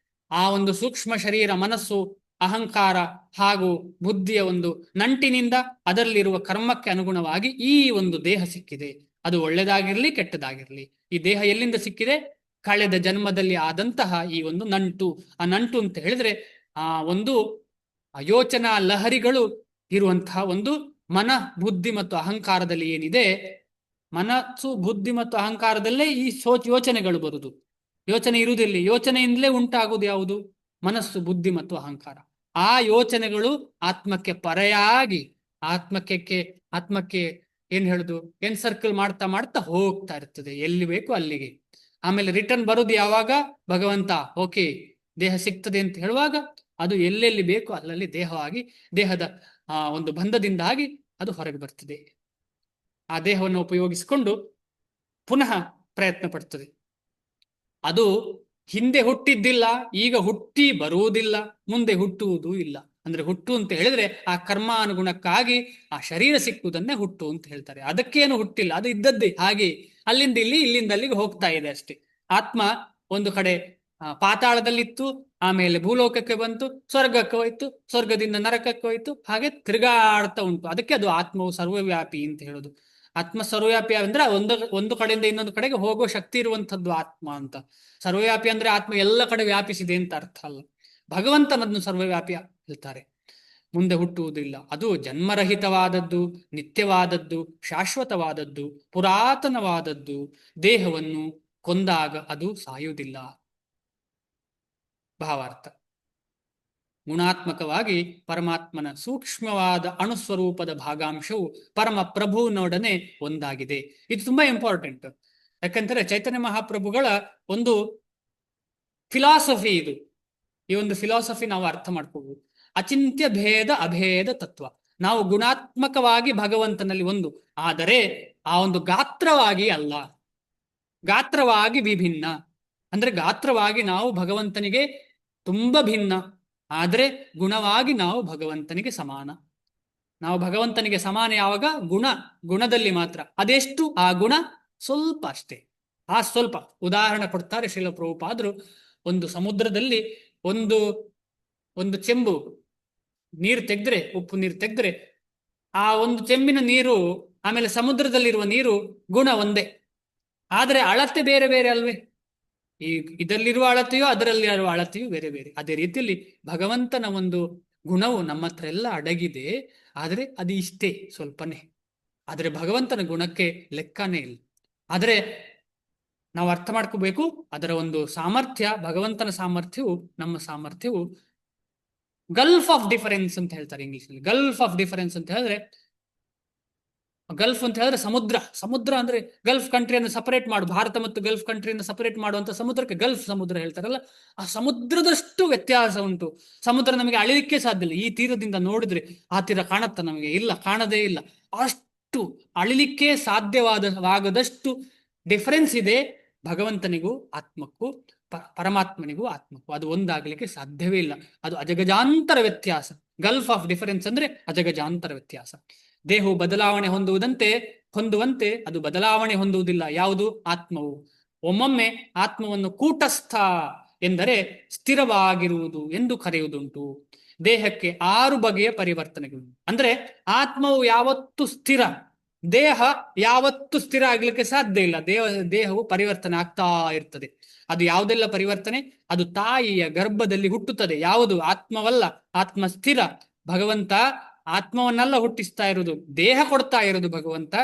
ಆ ಒಂದು ಸೂಕ್ಷ್ಮ ಶರೀರ, ಮನಸ್ಸು, ಅಹಂಕಾರ ಹಾಗೂ ಬುದ್ಧಿಯ ಒಂದು ನಂಟಿನಿಂದ ಅದರಲ್ಲಿರುವ ಕರ್ಮಕ್ಕೆ ಅನುಗುಣವಾಗಿ ಈ ಒಂದು ದೇಹ ಸಿಕ್ಕಿದೆ. ಅದು ಒಳ್ಳೆದಾಗಿರ್ಲಿ ಕೆಟ್ಟದಾಗಿರ್ಲಿ. ಈ ದೇಹ ಎಲ್ಲಿಂದ ಸಿಕ್ಕಿದೆ? ಕಳೆದ ಜನ್ಮದಲ್ಲಿ ಆದಂತಹ ಈ ಒಂದು ನಂಟು. ಆ ನಂಟು ಅಂತ ಹೇಳಿದ್ರೆ ಆ ಒಂದು ಯೋಚನಾ ಲಹರಿಗಳು ಇರುವಂತಹ ಒಂದು ಮನ, ಬುದ್ಧಿ ಮತ್ತು ಅಹಂಕಾರದಲ್ಲಿ ಏನಿದೆ, ಮನಸ್ಸು, ಬುದ್ಧಿ ಮತ್ತು ಅಹಂಕಾರದಲ್ಲೇ ಈ ಯೋಚನೆಗಳು ಬರುವುದು. ಯೋಚನೆ ಇರುವುದಿಲ್ಲ. ಯೋಚನೆಯಿಂದಲೇ ಉಂಟಾಗುವುದು ಯಾವುದು? ಮನಸ್ಸು, ಬುದ್ಧಿ ಮತ್ತು ಅಹಂಕಾರ. ಆ ಯೋಚನೆಗಳು ಆತ್ಮಕ್ಕೆ ಪರೆಯಾಗಿ ಆತ್ಮಕ್ಕೆ ಏನ್ ಹೇಳುದು, ಸರ್ಕಲ್ ಮಾಡ್ತಾ ಮಾಡ್ತಾ ಹೋಗ್ತಾ ಇರ್ತದೆ ಎಲ್ಲಿ ಬೇಕು ಅಲ್ಲಿಗೆ. ಆಮೇಲೆ ರಿಟರ್ನ್ ಬರುದು ಯಾವಾಗ? ಭಗವಂತ ಓಕೆ ದೇಹ ಸಿಗ್ತದೆ ಅಂತ ಹೇಳುವಾಗ ಅದು ಎಲ್ಲೆಲ್ಲಿ ಬೇಕು ಅಲ್ಲಲ್ಲಿ ದೇಹವಾಗಿ, ದೇಹದ ಒಂದು ಬಂಧದಿಂದಾಗಿ ಅದು ಹೊರಗೆ ಬರ್ತದೆ. ಆ ದೇಹವನ್ನು ಉಪಯೋಗಿಸಿಕೊಂಡು ಪುನಃ ಪ್ರಯತ್ನ ಪಡ್ತದೆ. ಅದು ಹಿಂದೆ ಹುಟ್ಟಿದ್ದಿಲ್ಲ, ಈಗ ಹುಟ್ಟಿ ಬರುವುದಿಲ್ಲ, ಮುಂದೆ ಹುಟ್ಟುವುದೂ ಇಲ್ಲ. ಅಂದ್ರೆ ಹುಟ್ಟು ಅಂತ ಹೇಳಿದ್ರೆ ಆ ಕರ್ಮಾನುಗುಣಕ್ಕಾಗಿ ಆ ಶರೀರ ಸಿಕ್ಕುವುದನ್ನೇ ಹುಟ್ಟು ಅಂತ ಹೇಳ್ತಾರೆ. ಅದಕ್ಕೇನು ಹುಟ್ಟಿಲ್ಲ, ಅದು ಇದ್ದದ್ದೇ ಹಾಗೆ ಅಲ್ಲಿಂದ ಇಲ್ಲಿ, ಇಲ್ಲಿಂದ ಅಲ್ಲಿಗೆ ಹೋಗ್ತಾ ಇದೆ ಅಷ್ಟೇ. ಆತ್ಮ ಒಂದು ಕಡೆ ಪಾತಾಳದಲ್ಲಿತ್ತು, ಆಮೇಲೆ ಭೂಲೋಕಕ್ಕೆ ಬಂತು, ಸ್ವರ್ಗಕ್ಕೆ ಹೋಯ್ತು, ಸ್ವರ್ಗದಿಂದ ನರಕಕ್ಕೆ ಹೋಯ್ತು, ಹಾಗೆ ತಿರುಗಾಡ್ತಾ ಉಂಟು. ಅದಕ್ಕೆ ಅದು ಆತ್ಮವು ಸರ್ವವ್ಯಾಪಿ ಅಂತ ಹೇಳುದು. ಆತ್ಮ ಸರ್ವವ್ಯಾಪಿ ಅಂದ್ರೆ ಒಂದು ಕಡೆಯಿಂದ ಇನ್ನೊಂದು ಕಡೆಗೆ ಹೋಗೋ ಶಕ್ತಿ ಇರುವಂತದ್ದು ಆತ್ಮ ಅಂತ. ಸರ್ವವ್ಯಾಪಿ ಅಂದ್ರೆ ಆತ್ಮ ಎಲ್ಲ ಕಡೆ ವ್ಯಾಪಿಸಿದೆ ಅಂತ ಅರ್ಥ ಅಲ್ಲ. ಭಗವಂತನನ್ನು ಸರ್ವವ್ಯಾಪಿ ಹೇಳ್ತಾರೆ. ಮುಂದೆ ಹುಟ್ಟುವುದಿಲ್ಲ, ಅದು ಜನ್ಮರಹಿತವಾದದ್ದು, ನಿತ್ಯವಾದದ್ದು, ಶಾಶ್ವತವಾದದ್ದು, ಪುರಾತನವಾದದ್ದು. ದೇಹವನ್ನು ಕೊಂದಾಗ ಅದು ಸಾಯುವುದಿಲ್ಲ. ಭಾವಾರ್ಥ: ಗುಣಾತ್ಮಕವಾಗಿ ಪರಮಾತ್ಮನ ಸೂಕ್ಷ್ಮವಾದ ಅಣುಸ್ವರೂಪದ ಭಾಗಾಂಶವು ಪರಮ ಪ್ರಭುವಿನೊಡನೆ ಒಂದಾಗಿದೆ. ಇದು ತುಂಬಾ ಇಂಪಾರ್ಟೆಂಟ್. ಯಾಕಂದ್ರೆ ಚೈತನ್ಯ ಮಹಾಪ್ರಭುಗಳ ಒಂದು ಫಿಲಾಸಫಿ ಇದು. ಈ ಒಂದು ಫಿಲಾಸಫಿ ನಾವು ಅರ್ಥ ಮಾಡ್ಕೋಬಹುದು. ಅಚಿಂತ್ಯ ಭೇದ ಅಭೇದ ತತ್ವ. ನಾವು ಗುಣಾತ್ಮಕವಾಗಿ ಭಗವಂತನಲ್ಲಿ ಒಂದು, ಆದರೆ ಆ ಒಂದು ಗಾತ್ರವಾಗಿ ಅಲ್ಲ, ಗಾತ್ರವಾಗಿ ವಿಭಿನ್ನ. ಅಂದ್ರೆ ಗಾತ್ರವಾಗಿ ನಾವು ಭಗವಂತನಿಗೆ ತುಂಬಾ ಭಿನ್ನ, ಆದ್ರೆ ಗುಣವಾಗಿ ನಾವು ಭಗವಂತನಿಗೆ ಸಮಾನ. ನಾವು ಭಗವಂತನಿಗೆ ಸಮಾನ ಯಾವಾಗ? ಗುಣದಲ್ಲಿ ಮಾತ್ರ. ಅದೆಷ್ಟು? ಆ ಗುಣ ಸ್ವಲ್ಪ ಅಷ್ಟೇ. ಆ ಸ್ವಲ್ಪ ಉದಾಹರಣೆ ಕೊಡ್ತಾರೆ ಶ್ರೀಲ ಪ್ರಭುಪಾದರು. ಒಂದು ಸಮುದ್ರದಲ್ಲಿ ಒಂದು ಚೆಂಬು ನೀರು ತೆಗೆದ್ರೆ, ಉಪ್ಪು ನೀರು ತೆಗೆದ್ರೆ, ಆ ಒಂದು ಚೆಂಬಿನ ನೀರು ಆಮೇಲೆ ಸಮುದ್ರದಲ್ಲಿರುವ ನೀರು ಗುಣ ಒಂದೇ, ಆದ್ರೆ ಅಳತೆ ಬೇರೆ ಬೇರೆ ಅಲ್ವೇ? ಈ ಇದರಲ್ಲಿರುವ ಅಳತೆಯೋ ಅದರಲ್ಲಿರುವ ಅಳತೆಯೋ ಬೇರೆ ಬೇರೆ. ಅದೇ ರೀತಿಯಲ್ಲಿ ಭಗವಂತನ ಒಂದು ಗುಣವು ನಮ್ಮ ಹತ್ರ ಎಲ್ಲ ಅಡಗಿದೆ, ಆದ್ರೆ ಅದು ಇಷ್ಟೇ, ಸ್ವಲ್ಪನೇ. ಆದ್ರೆ ಭಗವಂತನ ಗುಣಕ್ಕೆ ಲೆಕ್ಕನೇ ಇಲ್ಲ. ಆದ್ರೆ ನಾವು ಅರ್ಥ ಮಾಡ್ಕೋಬೇಕು ಅದರ ಒಂದು ಸಾಮರ್ಥ್ಯ. ಭಗವಂತನ ಸಾಮರ್ಥ್ಯವು ನಮ್ಮ ಸಾಮರ್ಥ್ಯವು ಗಲ್ಫ್ ಆಫ್ ಡಿಫರೆನ್ಸ್ ಅಂತ ಹೇಳ್ತಾರೆ ಇಂಗ್ಲಿಷ್. ಗಲ್ಫ್ ಆಫ್ ಡಿಫರೆನ್ಸ್ ಅಂತ ಹೇಳಿದ್ರೆ, ಗಲ್ಫ್ ಅಂತ ಹೇಳಿದ್ರೆ ಸಮುದ್ರ ಅಂದ್ರೆ ಗಲ್ಫ್ ಕಂಟ್ರಿಯನ್ನು ಸಪರೇಟ್ ಮಾಡು, ಭಾರತ ಮತ್ತು ಗಲ್ಫ್ ಕಂಟ್ರಿಯನ್ನು ಸಪರೇಟ್ ಮಾಡುವಂತ ಸಮುದ್ರಕ್ಕೆ ಗಲ್ಫ್ ಸಮುದ್ರ ಹೇಳ್ತಾರಲ್ಲ. ಆ ಸಮುದ್ರದಷ್ಟು ವ್ಯತ್ಯಾಸ ಉಂಟು. ಸಮುದ್ರ ನಮಗೆ ಅಳಿಲಿಕ್ಕೆ ಸಾಧ್ಯ ಇಲ್ಲ. ಈ ತೀರದಿಂದ ನೋಡಿದ್ರೆ ಆ ತೀರ ಕಾಣುತ್ತಾ? ನಮಗೆ ಇಲ್ಲ, ಕಾಣದೇ ಇಲ್ಲ. ಅಷ್ಟು ಅಳಿಲಿಕ್ಕೆ ಸಾಧ್ಯವಾಗದಷ್ಟು ಡಿಫರೆನ್ಸ್ ಇದೆ ಭಗವಂತನಿಗೂ ಆತ್ಮಕ್ಕೂ, ಪರಮಾತ್ಮನಿಗೂ ಆತ್ಮಕ್ಕೂ. ಅದು ಒಂದಾಗಲಿಕ್ಕೆ ಸಾಧ್ಯವೇ ಇಲ್ಲ. ಅದು ಅಜಗಜಾಂತರ ವ್ಯತ್ಯಾಸ. ಗಲ್ಫ್ ಆಫ್ ಡಿಫರೆನ್ಸ್ ಅಂದ್ರೆ ಅಜಗಜಾಂತರ ವ್ಯತ್ಯಾಸ. ದೇಹವು ಬದಲಾವಣೆ ಹೊಂದುವಂತೆ ಅದು ಬದಲಾವಣೆ ಹೊಂದುವುದಿಲ್ಲ. ಯಾವುದು? ಆತ್ಮವು. ಒಮ್ಮೊಮ್ಮೆ ಆತ್ಮವನ್ನು ಕೂಟಸ್ಥ ಎಂದರೆ ಸ್ಥಿರವಾಗಿರುವುದು ಎಂದು ಕರೆಯುವುದುಂಟು. ದೇಹಕ್ಕೆ 6 ಬಗೆಯ ಪರಿವರ್ತನೆಗಳು. ಅಂದ್ರೆ ಆತ್ಮವು ಯಾವತ್ತು ಸ್ಥಿರ, ದೇಹ ಯಾವತ್ತು ಸ್ಥಿರ ಆಗ್ಲಿಕ್ಕೆ ಸಾಧ್ಯ ಇಲ್ಲ. ದೇಹವು ಪರಿವರ್ತನೆ ಆಗ್ತಾ ಇರ್ತದೆ. ಅದು ಯಾವುದೆಲ್ಲ ಪರಿವರ್ತನೆ? ಅದು ತಾಯಿಯ ಗರ್ಭದಲ್ಲಿ ಹುಟ್ಟುತ್ತದೆ. ಯಾವುದು? ಆತ್ಮವಲ್ಲ. ಆತ್ಮ ಸ್ಥಿರ. ಭಗವಂತ ಆತ್ಮವನ್ನೆಲ್ಲ ಹುಟ್ಟಿಸ್ತಾ ಇರುವುದು, ದೇಹ ಕೊಡ್ತಾ ಇರುವುದು ಭಗವಂತ.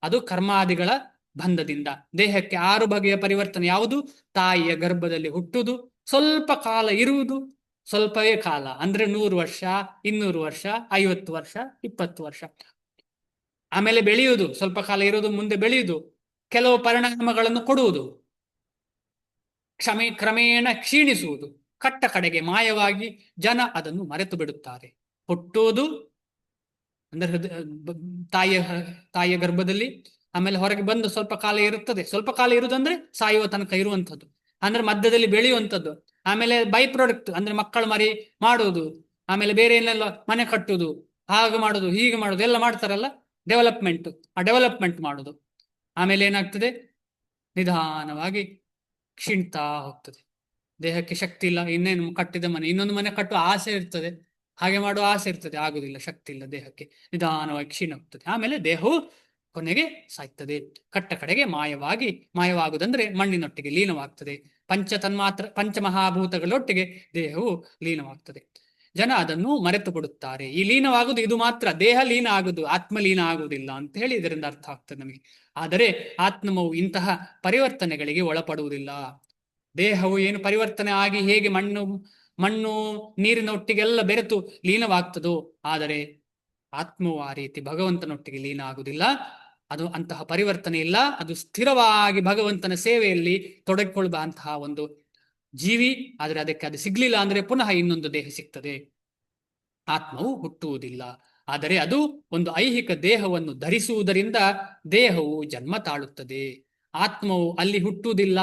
ಅದು ಕರ್ಮಾದಿಗಳ ಬಂಧದಿಂದ. ದೇಹಕ್ಕೆ 6 ಬಗೆಯ ಪರಿವರ್ತನೆ ಯಾವುದು? ತಾಯಿಯ ಗರ್ಭದಲ್ಲಿ ಹುಟ್ಟುವುದು, ಸ್ವಲ್ಪ ಕಾಲ ಇರುವುದು, ಸ್ವಲ್ಪವೇ ಕಾಲ ಅಂದ್ರೆ 100 ವರ್ಷ, 200 ವರ್ಷ, 50 ವರ್ಷ, 20 ವರ್ಷ. ಆಮೇಲೆ ಬೆಳೆಯುವುದು, ಸ್ವಲ್ಪ ಕಾಲ ಇರುವುದು, ಮುಂದೆ ಬೆಳೆಯುವುದು, ಕೆಲವು ಪರಿಣಾಮಗಳನ್ನು ಕೊಡುವುದು, ಕ್ರಮೇಣ ಕ್ಷೀಣಿಸುವುದು, ಕಟ್ಟ ಕಡೆಗೆ ಮಾಯವಾಗಿ ಜನ ಅದನ್ನು ಮರೆತು ಬಿಡುತ್ತಾರೆ. ಹುಟ್ಟುವುದು ಅಂದ್ರೆ ತಾಯಿಯ ಗರ್ಭದಲ್ಲಿ, ಆಮೇಲೆ ಹೊರಗೆ ಬಂದು ಸ್ವಲ್ಪ ಕಾಲ ಇರುತ್ತದೆ. ಸ್ವಲ್ಪ ಕಾಲ ಇರುವುದಂದ್ರೆ ಸಾಯುವ ತನಕ ಇರುವಂಥದ್ದು, ಅಂದ್ರೆ ಮಧ್ಯದಲ್ಲಿ ಬೆಳೆಯುವಂಥದ್ದು. ಆಮೇಲೆ ಬೈ ಪ್ರಾಡಕ್ಟ್ ಅಂದ್ರೆ ಮಕ್ಕಳು ಮರಿ ಮಾಡುವುದು, ಆಮೇಲೆ ಬೇರೆ ಏನೆಲ್ಲ ಮನೆ ಕಟ್ಟುವುದು, ಹಾಗೆ ಮಾಡುದು, ಹೀಗೆ ಮಾಡುದು ಎಲ್ಲ ಮಾಡ್ತಾರಲ್ಲ, ಡೆವಲಪ್ಮೆಂಟ್. ಆ ಡೆವಲಪ್ಮೆಂಟ್ ಮಾಡುದು. ಆಮೇಲೆ ಏನಾಗ್ತದೆ? ನಿಧಾನವಾಗಿ ಕ್ಷೀಣ್ತಾ ಹೋಗ್ತದೆ. ದೇಹಕ್ಕೆ ಶಕ್ತಿ ಇಲ್ಲ, ಇನ್ನೇನು ಕಟ್ಟಿದ ಮನೆ, ಇನ್ನೊಂದು ಮನೆ ಕಟ್ಟುವ ಆಸೆ ಇರ್ತದೆ, ಹಾಗೆ ಮಾಡುವ ಆಸೆ ಇರ್ತದೆ, ಆಗುದಿಲ್ಲ, ಶಕ್ತಿ ಇಲ್ಲ ದೇಹಕ್ಕೆ, ನಿಧಾನವಾಗಿ ಕ್ಷೀಣ ಹೋಗ್ತದೆ. ಆಮೇಲೆ ದೇಹವು ಕೊನೆಗೆ ಸಾಯ್ತದೆ. ಕಟ್ಟ ಕಡೆಗೆ ಮಾಯವಾಗುವುದಂದ್ರೆ ಮಣ್ಣಿನೊಟ್ಟಿಗೆ ಲೀನವಾಗ್ತದೆ. ಪಂಚಮಹಾಭೂತಗಳೊಟ್ಟಿಗೆ ದೇಹವು ಲೀನವಾಗ್ತದೆ. ಜನ ಅದನ್ನು ಮರೆತು ಬಿಡುತ್ತಾರೆ. ಈ ಲೀನವಾಗುವುದು ಇದು ಮಾತ್ರ, ದೇಹ ಲೀನ ಆಗುದು, ಆತ್ಮ ಲೀನ ಆಗುವುದಿಲ್ಲ ಅಂತ ಹೇಳಿ ಇದರಿಂದ ಅರ್ಥ ಆಗ್ತದೆ ನಮಗೆ. ಆದರೆ ಆತ್ಮವು ಇಂತಹ ಪರಿವರ್ತನೆಗಳಿಗೆ ಒಳಪಡುವುದಿಲ್ಲ. ದೇಹವು ಏನು ಪರಿವರ್ತನೆ ಆಗಿ ಹೇಗೆ ಮಣ್ಣು ನೀರಿನೊಟ್ಟಿಗೆಲ್ಲ ಬೆರೆತು ಲೀನವಾಗ್ತದೋ, ಆದರೆ ಆತ್ಮವು ಆ ರೀತಿ ಭಗವಂತನೊಟ್ಟಿಗೆ ಲೀನ ಆಗುವುದಿಲ್ಲ. ಅದು ಅಂತಹ ಪರಿವರ್ತನೆ ಇಲ್ಲ. ಅದು ಸ್ಥಿರವಾಗಿ ಭಗವಂತನ ಸೇವೆಯಲ್ಲಿ ತೊಡಗಿಕೊಳ್ಳುವಂತಹ ಒಂದು ಜೀವಿ. ಆದರೆ ಅದಕ್ಕೆ ಅದು ಸಿಗ್ಲಿಲ್ಲ ಅಂದ್ರೆ ಪುನಃ ಇನ್ನೊಂದು ದೇಹ ಸಿಗ್ತದೆ. ಆತ್ಮವು ಹುಟ್ಟುವುದಿಲ್ಲ. ಆದರೆ ಅದು ಒಂದು ಐಹಿಕ ದೇಹವನ್ನು ಧರಿಸುವುದರಿಂದ ದೇಹವು ಜನ್ಮ ತಾಳುತ್ತದೆ. ಆತ್ಮವು ಅಲ್ಲಿ ಹುಟ್ಟುವುದಿಲ್ಲ,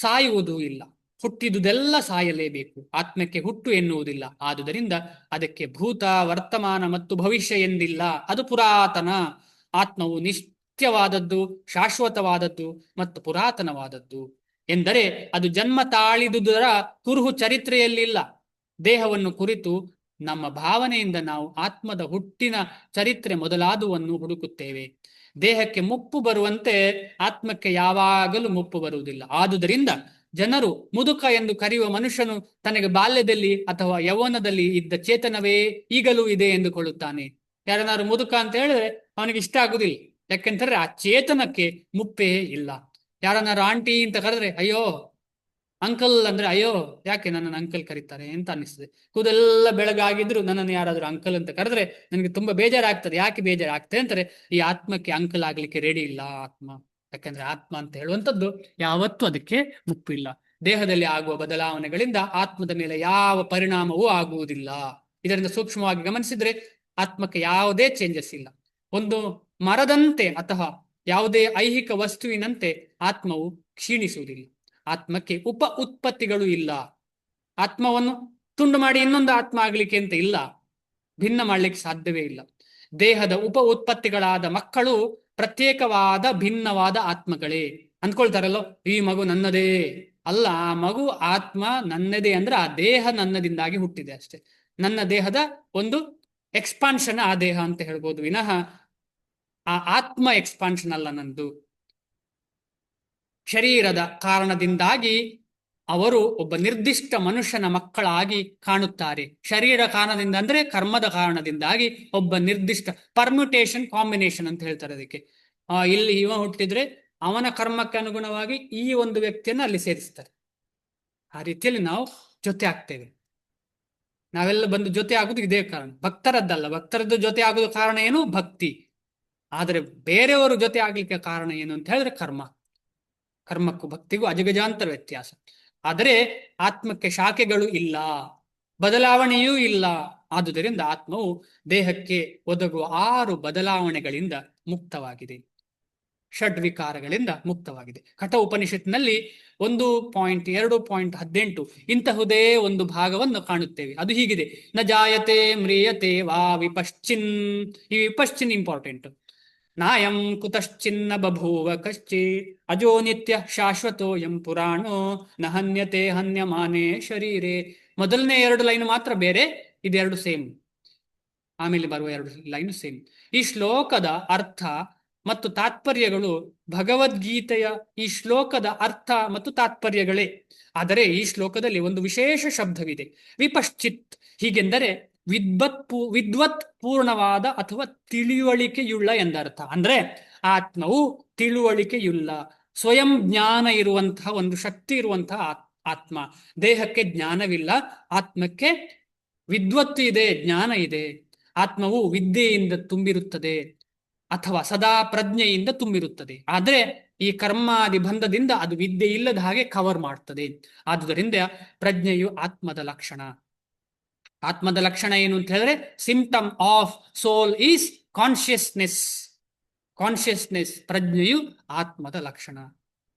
ಸಾಯುವುದೂ ಇಲ್ಲ. ಹುಟ್ಟಿದುದೆಲ್ಲ ಸಾಯಲೇಬೇಕು, ಆತ್ಮಕ್ಕೆ ಹುಟ್ಟು ಎನ್ನುವುದಿಲ್ಲ. ಆದುದರಿಂದ ಅದಕ್ಕೆ ಭೂತ, ವರ್ತಮಾನ ಮತ್ತು ಭವಿಷ್ಯ ಎಂದಿಲ್ಲ. ಅದು ಪುರಾತನ. ಆತ್ಮವು ನಿತ್ಯವಾದದ್ದು, ಶಾಶ್ವತವಾದದ್ದು ಮತ್ತು ಪುರಾತನವಾದದ್ದು. ಎಂದರೆ ಅದು ಜನ್ಮ ತಾಳಿದುದರ ಕುರುಹು ಚರಿತ್ರೆಯಲ್ಲಿಲ್ಲ. ದೇಹವನ್ನು ಕುರಿತು ನಮ್ಮ ಭಾವನೆಯಿಂದ ನಾವು ಆತ್ಮದ ಹುಟ್ಟಿನ ಚರಿತ್ರೆ ಮೊದಲಾದವನ್ನು ಹುಡುಕುತ್ತೇವೆ. ದೇಹಕ್ಕೆ ಮುಪ್ಪು ಬರುವಂತೆ ಆತ್ಮಕ್ಕೆ ಯಾವಾಗಲೂ ಮುಪ್ಪು ಬರುವುದಿಲ್ಲ. ಆದುದರಿಂದ ಜನರು ಮುದುಕ ಎಂದು ಕರೆಯುವ ಮನುಷ್ಯನು ತನಗೆ ಬಾಲ್ಯದಲ್ಲಿ ಅಥವಾ ಯೌವನದಲ್ಲಿ ಇದ್ದ ಚೇತನವೇ ಈಗಲೂ ಇದೆ ಎಂದುಕೊಳ್ಳುತ್ತಾನೆ. ಯಾರನ್ನಾರು ಮುದುಕ ಅಂತ ಹೇಳಿದ್ರೆ ಅವನಿಗೆ ಇಷ್ಟ ಆಗುದಿಲ್ಲ. ಯಾಕೆಂತಂದ್ರೆ ಆ ಚೇತನಕ್ಕೆ ಮುಪ್ಪೇ ಇಲ್ಲ. ಯಾರನ್ನಾರು ಆಂಟಿ ಅಂತ ಕರೆದ್ರೆ ಅಯ್ಯೋ, ಅಂಕಲ್ ಅಂದ್ರೆ ಅಯ್ಯೋ, ಯಾಕೆ ನನ್ನನ್ನು ಅಂಕಲ್ ಕರೀತಾರೆ ಅಂತ ಅನಿಸ್ತದೆ. ಕೂದೆಲ್ಲ ಬೆಳಗಾಗಿದ್ರು ನನ್ನನ್ನು ಯಾರಾದ್ರೂ ಅಂಕಲ್ ಅಂತ ಕರೆದ್ರೆ ನನಗೆ ತುಂಬಾ ಬೇಜಾರಾಗ್ತದೆ. ಯಾಕೆ ಬೇಜಾರಾಗ್ತದೆ ಅಂತಾರೆ, ಈ ಆತ್ಮಕ್ಕೆ ಅಂಕಲ್ ಆಗ್ಲಿಕ್ಕೆ ರೆಡಿ ಇಲ್ಲ ಆತ್ಮ. ಯಾಕಂದ್ರೆ ಆತ್ಮ ಅಂತ ಹೇಳುವಂಥದ್ದು ಯಾವತ್ತೂ ಅದಕ್ಕೆ ಮುಪ್ಪು ಇಲ್ಲ. ದೇಹದಲ್ಲಿ ಆಗುವ ಬದಲಾವಣೆಗಳಿಂದ ಆತ್ಮದ ಮೇಲೆ ಯಾವ ಪರಿಣಾಮವೂ ಆಗುವುದಿಲ್ಲ. ಇದರಿಂದ ಸೂಕ್ಷ್ಮವಾಗಿ ಗಮನಿಸಿದ್ರೆ ಆತ್ಮಕ್ಕೆ ಯಾವುದೇ ಚೇಂಜಸ್ ಇಲ್ಲ. ಒಂದು ಮರದಂತೆ ಅಥವಾ ಯಾವುದೇ ಐಹಿಕ ವಸ್ತುವಿನಂತೆ ಆತ್ಮವು ಕ್ಷೀಣಿಸುವುದಿಲ್ಲ. ಆತ್ಮಕ್ಕೆ ಉತ್ಪತ್ತಿಗಳು ಇಲ್ಲ. ಆತ್ಮವನ್ನು ತುಂಡು ಮಾಡಿ ಇನ್ನೊಂದು ಆತ್ಮ ಆಗ್ಲಿಕ್ಕೆ ಅಂತ ಇಲ್ಲ, ಭಿನ್ನ ಮಾಡ್ಲಿಕ್ಕೆ ಸಾಧ್ಯವೇ ಇಲ್ಲ. ದೇಹದ ಉತ್ಪತ್ತಿಗಳಾದ ಮಕ್ಕಳು ಪ್ರತ್ಯೇಕವಾದ ಭಿನ್ನವಾದ ಆತ್ಮಗಳೇ. ಅಂದ್ಕೊಳ್ತಾರಲ್ಲೋ, ಈ ಮಗು ನನ್ನದೇ. ಅಲ್ಲ, ಆ ಮಗು ಆತ್ಮ ನನ್ನದೇ ಅಂದ್ರೆ ಆ ದೇಹ ನನ್ನದಿಂದಾಗಿ ಹುಟ್ಟಿದೆ ಅಷ್ಟೇ. ನನ್ನ ದೇಹದ ಒಂದು ಎಕ್ಸ್ಪಾನ್ಷನ್ ಆ ದೇಹ ಅಂತ ಹೇಳ್ಬೋದು ವಿನಃ ಆ ಆತ್ಮ ಎಕ್ಸ್ಪಾನ್ಷನ್ ಅಲ್ಲ ನಂದು. ಶರೀರದ ಕಾರಣದಿಂದಾಗಿ ಅವರು ಒಬ್ಬ ನಿರ್ದಿಷ್ಟ ಮನುಷ್ಯನ ಮಕ್ಕಳಾಗಿ ಕಾಣುತ್ತಾರೆ. ಶರೀರ ಕಾರಣದಿಂದ ಅಂದ್ರೆ ಕರ್ಮದ ಕಾರಣದಿಂದಾಗಿ ಒಬ್ಬ ನಿರ್ದಿಷ್ಟ ಪರ್ಮ್ಯುಟೇಷನ್, ಕಾಂಬಿನೇಷನ್ ಅಂತ ಹೇಳ್ತಾರೆ ಅದಕ್ಕೆ. ಇಲ್ಲಿ ಇವ ಹುಟ್ಟಿದ್ರೆ ಅವನ ಕರ್ಮಕ್ಕೆ ಅನುಗುಣವಾಗಿ ಈ ಒಂದು ವ್ಯಕ್ತಿಯನ್ನು ಅಲ್ಲಿ ಸೇರಿಸ್ತಾರೆ. ಆ ರೀತಿಯಲ್ಲಿ ನಾವು ಜೊತೆ ಆಗ್ತೇವೆ. ನಾವೆಲ್ಲ ಬಂದು ಜೊತೆ ಆಗುದು ಇದೇ ಕಾರಣ, ಭಕ್ತರದ್ದಲ್ಲ. ಭಕ್ತರದ್ದು ಜೊತೆ ಆಗುವ ಕಾರಣ ಏನು? ಭಕ್ತಿ. ಆದರೆ ಬೇರೆಯವರು ಜೊತೆ ಆಗ್ಲಿಕ್ಕೆ ಕಾರಣ ಏನು ಅಂತ ಹೇಳಿದ್ರೆ ಕರ್ಮಕ್ಕೂ ಭಕ್ತಿಗೂ ಅಜಗಜಾಂತರ ವ್ಯತ್ಯಾಸ. ಆದರೆ ಆತ್ಮಕ್ಕೆ ಶಾಖೆಗಳು ಇಲ್ಲ, ಬದಲಾವಣೆಯೂ ಇಲ್ಲ. ಆದುದರಿಂದ ಆತ್ಮವು ದೇಹಕ್ಕೆ ಒದಗುವ 6 ಬದಲಾವಣೆಗಳಿಂದ ಮುಕ್ತವಾಗಿದೆ, ಷಡ್ವಿಕಾರಗಳಿಂದ ಮುಕ್ತವಾಗಿದೆ. ಕಠ ಉಪನಿಷತ್ನಲ್ಲಿ 1.2.18 ಇಂತಹುದೇ ಒಂದು ಭಾಗವನ್ನು ಕಾಣುತ್ತೇವೆ. ಅದು ಹೀಗಿದೆ: ನ ಜಾಯತೆ ಮ್ರಿಯತೆ ವಾ ವಿಪಶ್ಚಿನ್. ಈ ವಿಪಶ್ಚಿನ್ ಇಂಪಾರ್ಟೆಂಟ್. ನಾಯಂ ಕುತಶ್ಚಿನ್ನ ಬಭೂವ ಕಶ್ಚಿ ಅಜೋ ನಿತ್ಯ ಶಾಶ್ವತೋ ಯಂ ಪುರಾಣೋ ನ ಹನ್ಯತೆ ಹನ್ಯಮಾನೇ ಶರೀರೆ. ಮೊದಲನೇ 2 ಲೈನ್ ಮಾತ್ರ ಬೇರೆ, ಇದೆರಡು ಸೇಮ್. ಆಮೇಲೆ ಬರುವ 2 ಲೈನ್ ಸೇಮ್. ಈ ಶ್ಲೋಕದ ಅರ್ಥ ಮತ್ತು ತಾತ್ಪರ್ಯಗಳು ಭಗವದ್ಗೀತೆಯ ಈ ಶ್ಲೋಕದ ಅರ್ಥ ಮತ್ತು ತಾತ್ಪರ್ಯಗಳೇ. ಆದರೆ ಈ ಶ್ಲೋಕದಲ್ಲಿ ಒಂದು ವಿಶೇಷ ಶಬ್ದವಿದೆ, ವಿಪಶ್ಚಿತ್. ಹೀಗೆಂದರೆ ವಿದ್ವತ್ ಪೂರ್ಣವಾದ ಅಥವಾ ತಿಳಿವಳಿಕೆಯುಳ್ಳ ಎಂದರ್ಥ. ಅಂದ್ರೆ ಆತ್ಮವು ತಿಳುವಳಿಕೆಯುಳ್ಳ, ಸ್ವಯಂ ಜ್ಞಾನ ಇರುವಂತಹ ಒಂದು ಶಕ್ತಿ ಇರುವಂತಹ ಆತ್ಮ. ದೇಹಕ್ಕೆ ಜ್ಞಾನವಿಲ್ಲ, ಆತ್ಮಕ್ಕೆ ವಿದ್ವತ್ತು ಇದೆ, ಜ್ಞಾನ ಇದೆ. ಆತ್ಮವು ವಿದ್ಯೆಯಿಂದ ತುಂಬಿರುತ್ತದೆ ಅಥವಾ ಸದಾ ಪ್ರಜ್ಞೆಯಿಂದ ತುಂಬಿರುತ್ತದೆ. ಆದರೆ ಈ ಕರ್ಮಾದಿ ಬಂಧದಿಂದ ಅದು ವಿದ್ಯೆ ಇಲ್ಲದ ಹಾಗೆ ಕವರ್ ಮಾಡ್ತದೆ. ಆದುದರಿಂದ ಪ್ರಜ್ಞೆಯು ಆತ್ಮದ ಲಕ್ಷಣ. ಆತ್ಮದ ಲಕ್ಷಣ ಏನು ಅಂತ ಹೇಳಿದ್ರೆ, symptom of soul is consciousness. Consciousness, ಪ್ರಜ್ಞೆಯು ಆತ್ಮದ ಲಕ್ಷಣ.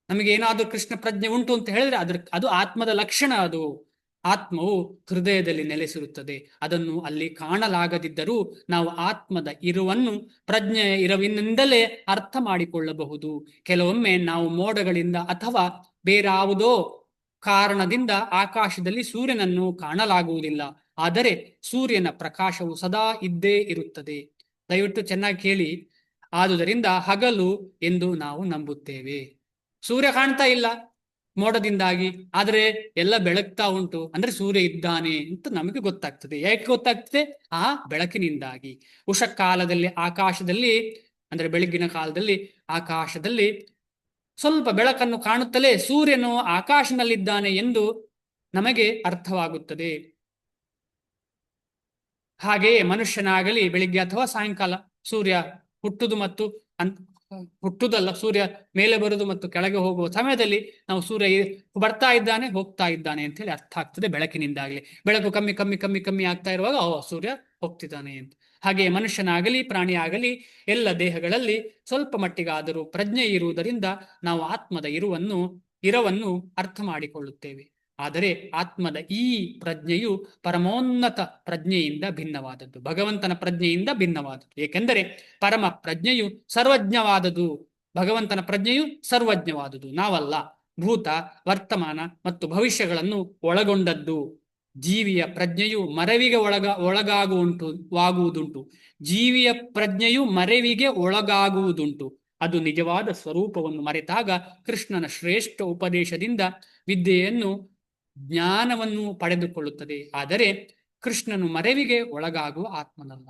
ನಮಗೆ ಏನಾದ್ರೂ ಕೃಷ್ಣ ಪ್ರಜ್ಞೆ ಉಂಟು ಅಂತ ಹೇಳಿದ್ರೆ ಅದು ಆತ್ಮದ ಲಕ್ಷಣ. ಅದು ಆತ್ಮವು ಹೃದಯದಲ್ಲಿ ನೆಲೆಸಿರುತ್ತದೆ. ಅದನ್ನು ಅಲ್ಲಿ ಕಾಣಲಾಗದಿದ್ದರೂ ನಾವು ಆತ್ಮದ ಇರುವನ್ನು ಪ್ರಜ್ಞೆಯ ಇರುವಿನಿಂದಲೇ ಅರ್ಥ ಮಾಡಿಕೊಳ್ಳಬಹುದು. ಕೆಲವೊಮ್ಮೆ ನಾವು ಮೋಡಗಳಿಂದ ಅಥವಾ ಬೇರಾವುದೋ ಕಾರಣದಿಂದ ಆಕಾಶದಲ್ಲಿ ಸೂರ್ಯನನ್ನು ಕಾಣಲಾಗುವುದಿಲ್ಲ, ಆದರೆ ಸೂರ್ಯನ ಪ್ರಕಾಶವು ಸದಾ ಇದ್ದೇ ಇರುತ್ತದೆ. ದಯವಿಟ್ಟು ಚೆನ್ನಾಗಿ ಕೇಳಿ. ಆದುದರಿಂದ ಹಗಲು ಎಂದು ನಾವು ನಂಬುತ್ತೇವೆ. ಸೂರ್ಯ ಕಾಣ್ತಾ ಇಲ್ಲ ಮೋಡದಿಂದಾಗಿ, ಆದರೆ ಎಲ್ಲ ಬೆಳಗ್ತಾ ಉಂಟು, ಅಂದ್ರೆ ಸೂರ್ಯ ಇದ್ದಾನೆ ಅಂತ ನಮಗೆ ಗೊತ್ತಾಗ್ತದೆ. ಯಾಕೆ ಗೊತ್ತಾಗ್ತದೆ? ಆ ಬೆಳಕಿನಿಂದಾಗಿ. ಉಷಕಾಲದಲ್ಲಿ ಆಕಾಶದಲ್ಲಿ, ಅಂದ್ರೆ ಬೆಳಗಿನ ಕಾಲದಲ್ಲಿ ಆಕಾಶದಲ್ಲಿ ಸ್ವಲ್ಪ ಬೆಳಕನ್ನು ಕಾಣುತ್ತಲೇ ಸೂರ್ಯನು ಆಕಾಶದಲ್ಲಿದ್ದಾನೆ ಎಂದು ನಮಗೆ ಅರ್ಥವಾಗುತ್ತದೆ. ಹಾಗೆಯೇ ಮನುಷ್ಯನಾಗಲಿ ಬೆಳಿಗ್ಗೆ ಅಥವಾ ಸಾಯಂಕಾಲ ಸೂರ್ಯ ಹುಟ್ಟುದಲ್ಲ, ಸೂರ್ಯ ಮೇಲೆ ಬರುವುದು ಮತ್ತು ಕೆಳಗೆ ಹೋಗುವ ಸಮಯದಲ್ಲಿ ನಾವು ಸೂರ್ಯ ಬರ್ತಾ ಇದ್ದಾನೆ, ಹೋಗ್ತಾ ಇದ್ದಾನೆ ಅಂತ ಹೇಳಿ ಅರ್ಥ ಆಗ್ತದೆ ಬೆಳಕಿನಿಂದಾಗಲಿ. ಬೆಳಕು ಕಮ್ಮಿ ಕಮ್ಮಿ ಕಮ್ಮಿ ಕಮ್ಮಿ ಆಗ್ತಾ ಇರುವಾಗ ಸೂರ್ಯ ಹೋಗ್ತಿದ್ದಾನೆ ಅಂತ. ಹಾಗೆ ಮನುಷ್ಯನಾಗಲಿ ಪ್ರಾಣಿ ಆಗಲಿ ಎಲ್ಲ ದೇಹಗಳಲ್ಲಿ ಸ್ವಲ್ಪ ಮಟ್ಟಿಗಾದರೂ ಪ್ರಜ್ಞೆ ಇರುವುದರಿಂದ ನಾವು ಆತ್ಮದ ಇರವನ್ನು ಅರ್ಥ ಮಾಡಿಕೊಳ್ಳುತ್ತೇವೆ. ಆದರೆ ಆತ್ಮದ ಈ ಪ್ರಜ್ಞೆಯು ಪರಮೋನ್ನತ ಪ್ರಜ್ಞೆಯಿಂದ ಭಿನ್ನವಾದದ್ದು, ಭಗವಂತನ ಪ್ರಜ್ಞೆಯಿಂದ ಭಿನ್ನವಾದದ್ದು. ಏಕೆಂದರೆ ಪರಮ ಪ್ರಜ್ಞೆಯು ಸರ್ವಜ್ಞವಾದದು, ಭಗವಂತನ ಪ್ರಜ್ಞೆಯು ಸರ್ವಜ್ಞವಾದುದು, ನಾವಲ್ಲ. ಭೂತ, ವರ್ತಮಾನ ಮತ್ತು ಭವಿಷ್ಯಗಳನ್ನು ಒಳಗೊಂಡದ್ದು. ಜೀವಿಯ ಪ್ರಜ್ಞೆಯು ಮರೆವಿಗೆ ಒಳಗಾಗುವುದುಂಟು. ಜೀವಿಯ ಪ್ರಜ್ಞೆಯು ಮರೆವಿಗೆ ಒಳಗಾಗುವುದುಂಟು. ಅದು ನಿಜವಾದ ಸ್ವರೂಪವನ್ನು ಮರೆತಾಗ ಕೃಷ್ಣನ ಶ್ರೇಷ್ಠ ಉಪದೇಶದಿಂದ ವಿದ್ಯೆಯನ್ನು, ಜ್ಞಾನವನ್ನು ಪಡೆದುಕೊಳ್ಳುತ್ತದೆ. ಆದರೆ ಕೃಷ್ಣನು ಮರೆವಿಗೆ ಒಳಗಾಗುವ ಆತ್ಮನಲ್ಲ.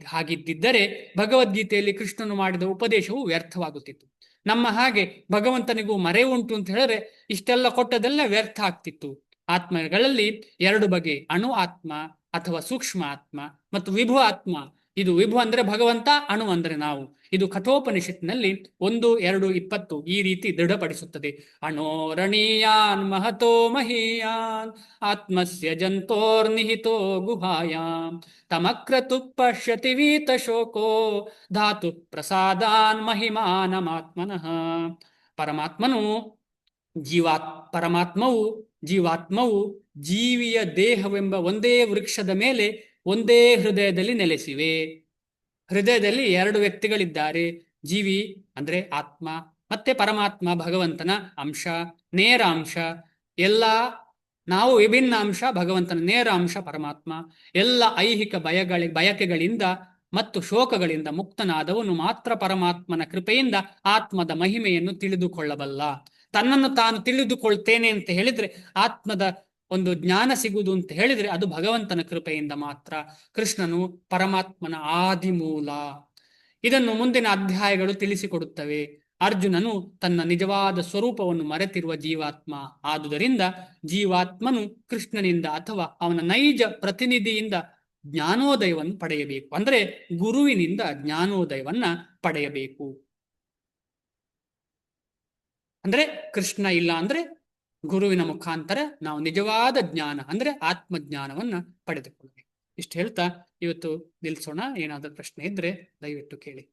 ಹಾಗಿದ್ದರೆ ಭಗವದ್ಗೀತೆಯಲ್ಲಿ ಕೃಷ್ಣನು ಮಾಡಿದ ಉಪದೇಶವು ವ್ಯರ್ಥವಾಗುತ್ತಿತ್ತು. ನಮ್ಮ ಹಾಗೆ ಭಗವಂತನಿಗೂ ಮರೆ ಉಂಟು ಅಂತ ಹೇಳಿದ್ರೆ ಇಷ್ಟೆಲ್ಲ ಕೊಟ್ಟದೆಲ್ಲ ವ್ಯರ್ಥ ಆಗ್ತಿತ್ತು. ಆತ್ಮಗಳಲ್ಲಿ ಎರಡು ಬಗೆ, ಅಣು ಆತ್ಮ ಅಥವಾ ಸೂಕ್ಷ್ಮ ಆತ್ಮ ಮತ್ತು ವಿಭು ಆತ್ಮ. ಇದು ವಿಭು ಅಂದ್ರೆ ಭಗವಂತ, ಅಣು ಅಂದ್ರೆ ನಾವು. ಇದು ಕಠೋಪನಿಷತ್ತಿನಲ್ಲಿ 1:2:20 ಈ ರೀತಿ ದೃಢಪಡಿಸುತ್ತದೆ. ಅಣೋರಣೀಯಾನ್ ಮಹತೋ ಮಹೀಯಾನ್ ಆತ್ಮಸ್ಯ ಜಂತೋರ್ನಿಹಿತೋ ಗುಹಾಯಾಮ್ ತಮಕ್ರತು ಪಶ್ಯತಿ ವೀತ ಶೋಕೋ ಧಾತು ಪ್ರಸಾದಾನ್ ಮಹಿಮಾನಮಾತ್ಮನಃ. ಜೀವಾತ್ಮವು ಜೀವಿಯ ದೇಹವೆಂಬ ಒಂದೇ ವೃಕ್ಷದ ಮೇಲೆ ಒಂದೇ ಹೃದಯದಲ್ಲಿ ನೆಲೆಸಿವೆ. ಹೃದಯದಲ್ಲಿ ಎರಡು ವ್ಯಕ್ತಿಗಳಿದ್ದಾರೆ, ಜೀವಿ ಅಂದ್ರೆ ಆತ್ಮ ಮತ್ತೆ ಪರಮಾತ್ಮ, ಭಗವಂತನ ಅಂಶ, ನೇರ ಅಂಶ. ನಾವು ವಿಭಿನ್ನ ಅಂಶ, ಭಗವಂತನ ನೇರ ಅಂಶ ಪರಮಾತ್ಮ. ಎಲ್ಲ ಐಹಿಕ ಬಯಕೆಗಳಿಂದ ಮತ್ತು ಶೋಕಗಳಿಂದ ಮುಕ್ತನಾದವನು ಮಾತ್ರ ಪರಮಾತ್ಮನ ಕೃಪೆಯಿಂದ ಆತ್ಮದ ಮಹಿಮೆಯನ್ನು ತಿಳಿದುಕೊಳ್ಳಬಲ್ಲ. ತನ್ನನ್ನು ತಾನು ತಿಳಿದುಕೊಳ್ತೇನೆ ಅಂತ ಹೇಳಿದ್ರೆ, ಆತ್ಮದ ಒಂದು ಜ್ಞಾನ ಸಿಗುವುದು ಅಂತ ಹೇಳಿದ್ರೆ ಅದು ಭಗವಂತನ ಕೃಪೆಯಿಂದ ಮಾತ್ರ. ಕೃಷ್ಣನು ಪರಮಾತ್ಮನ ಆದಿಮೂಲ. ಇದನ್ನು ಮುಂದಿನ ಅಧ್ಯಾಯಗಳು ತಿಳಿಸಿಕೊಡುತ್ತವೆ. ಅರ್ಜುನನು ತನ್ನ ನಿಜವಾದ ಸ್ವರೂಪವನ್ನು ಮರೆತಿರುವ ಜೀವಾತ್ಮ. ಆದುದರಿಂದ ಜೀವಾತ್ಮನು ಕೃಷ್ಣನಿಂದ ಅಥವಾ ಅವನ ನೈಜ ಪ್ರತಿನಿಧಿಯಿಂದ ಜ್ಞಾನೋದಯವನ್ನು ಪಡೆಯಬೇಕು. ಅಂದ್ರೆ ಗುರುವಿನಿಂದ ಜ್ಞಾನೋದಯವನ್ನ ಪಡೆಯಬೇಕು. ಅಂದ್ರೆ ಕೃಷ್ಣ ಇಲ್ಲ ಅಂದ್ರೆ ಗುರುವಿನ ಮುಖಾಂತರ ನಾವು ನಿಜವಾದ ಜ್ಞಾನ ಅಂದ್ರೆ ಆತ್ಮಜ್ಞಾನವನ್ನ ಪಡೆದುಕೊಳ್ಳಬೇಕು. ಇಷ್ಟು ಹೇಳ್ತಾ ಇವತ್ತು ನಿಲ್ಸೋಣ. ಏನಾದರೂ ಪ್ರಶ್ನೆ ಇದ್ರೆ ದಯವಿಟ್ಟು ಕೇಳಿ.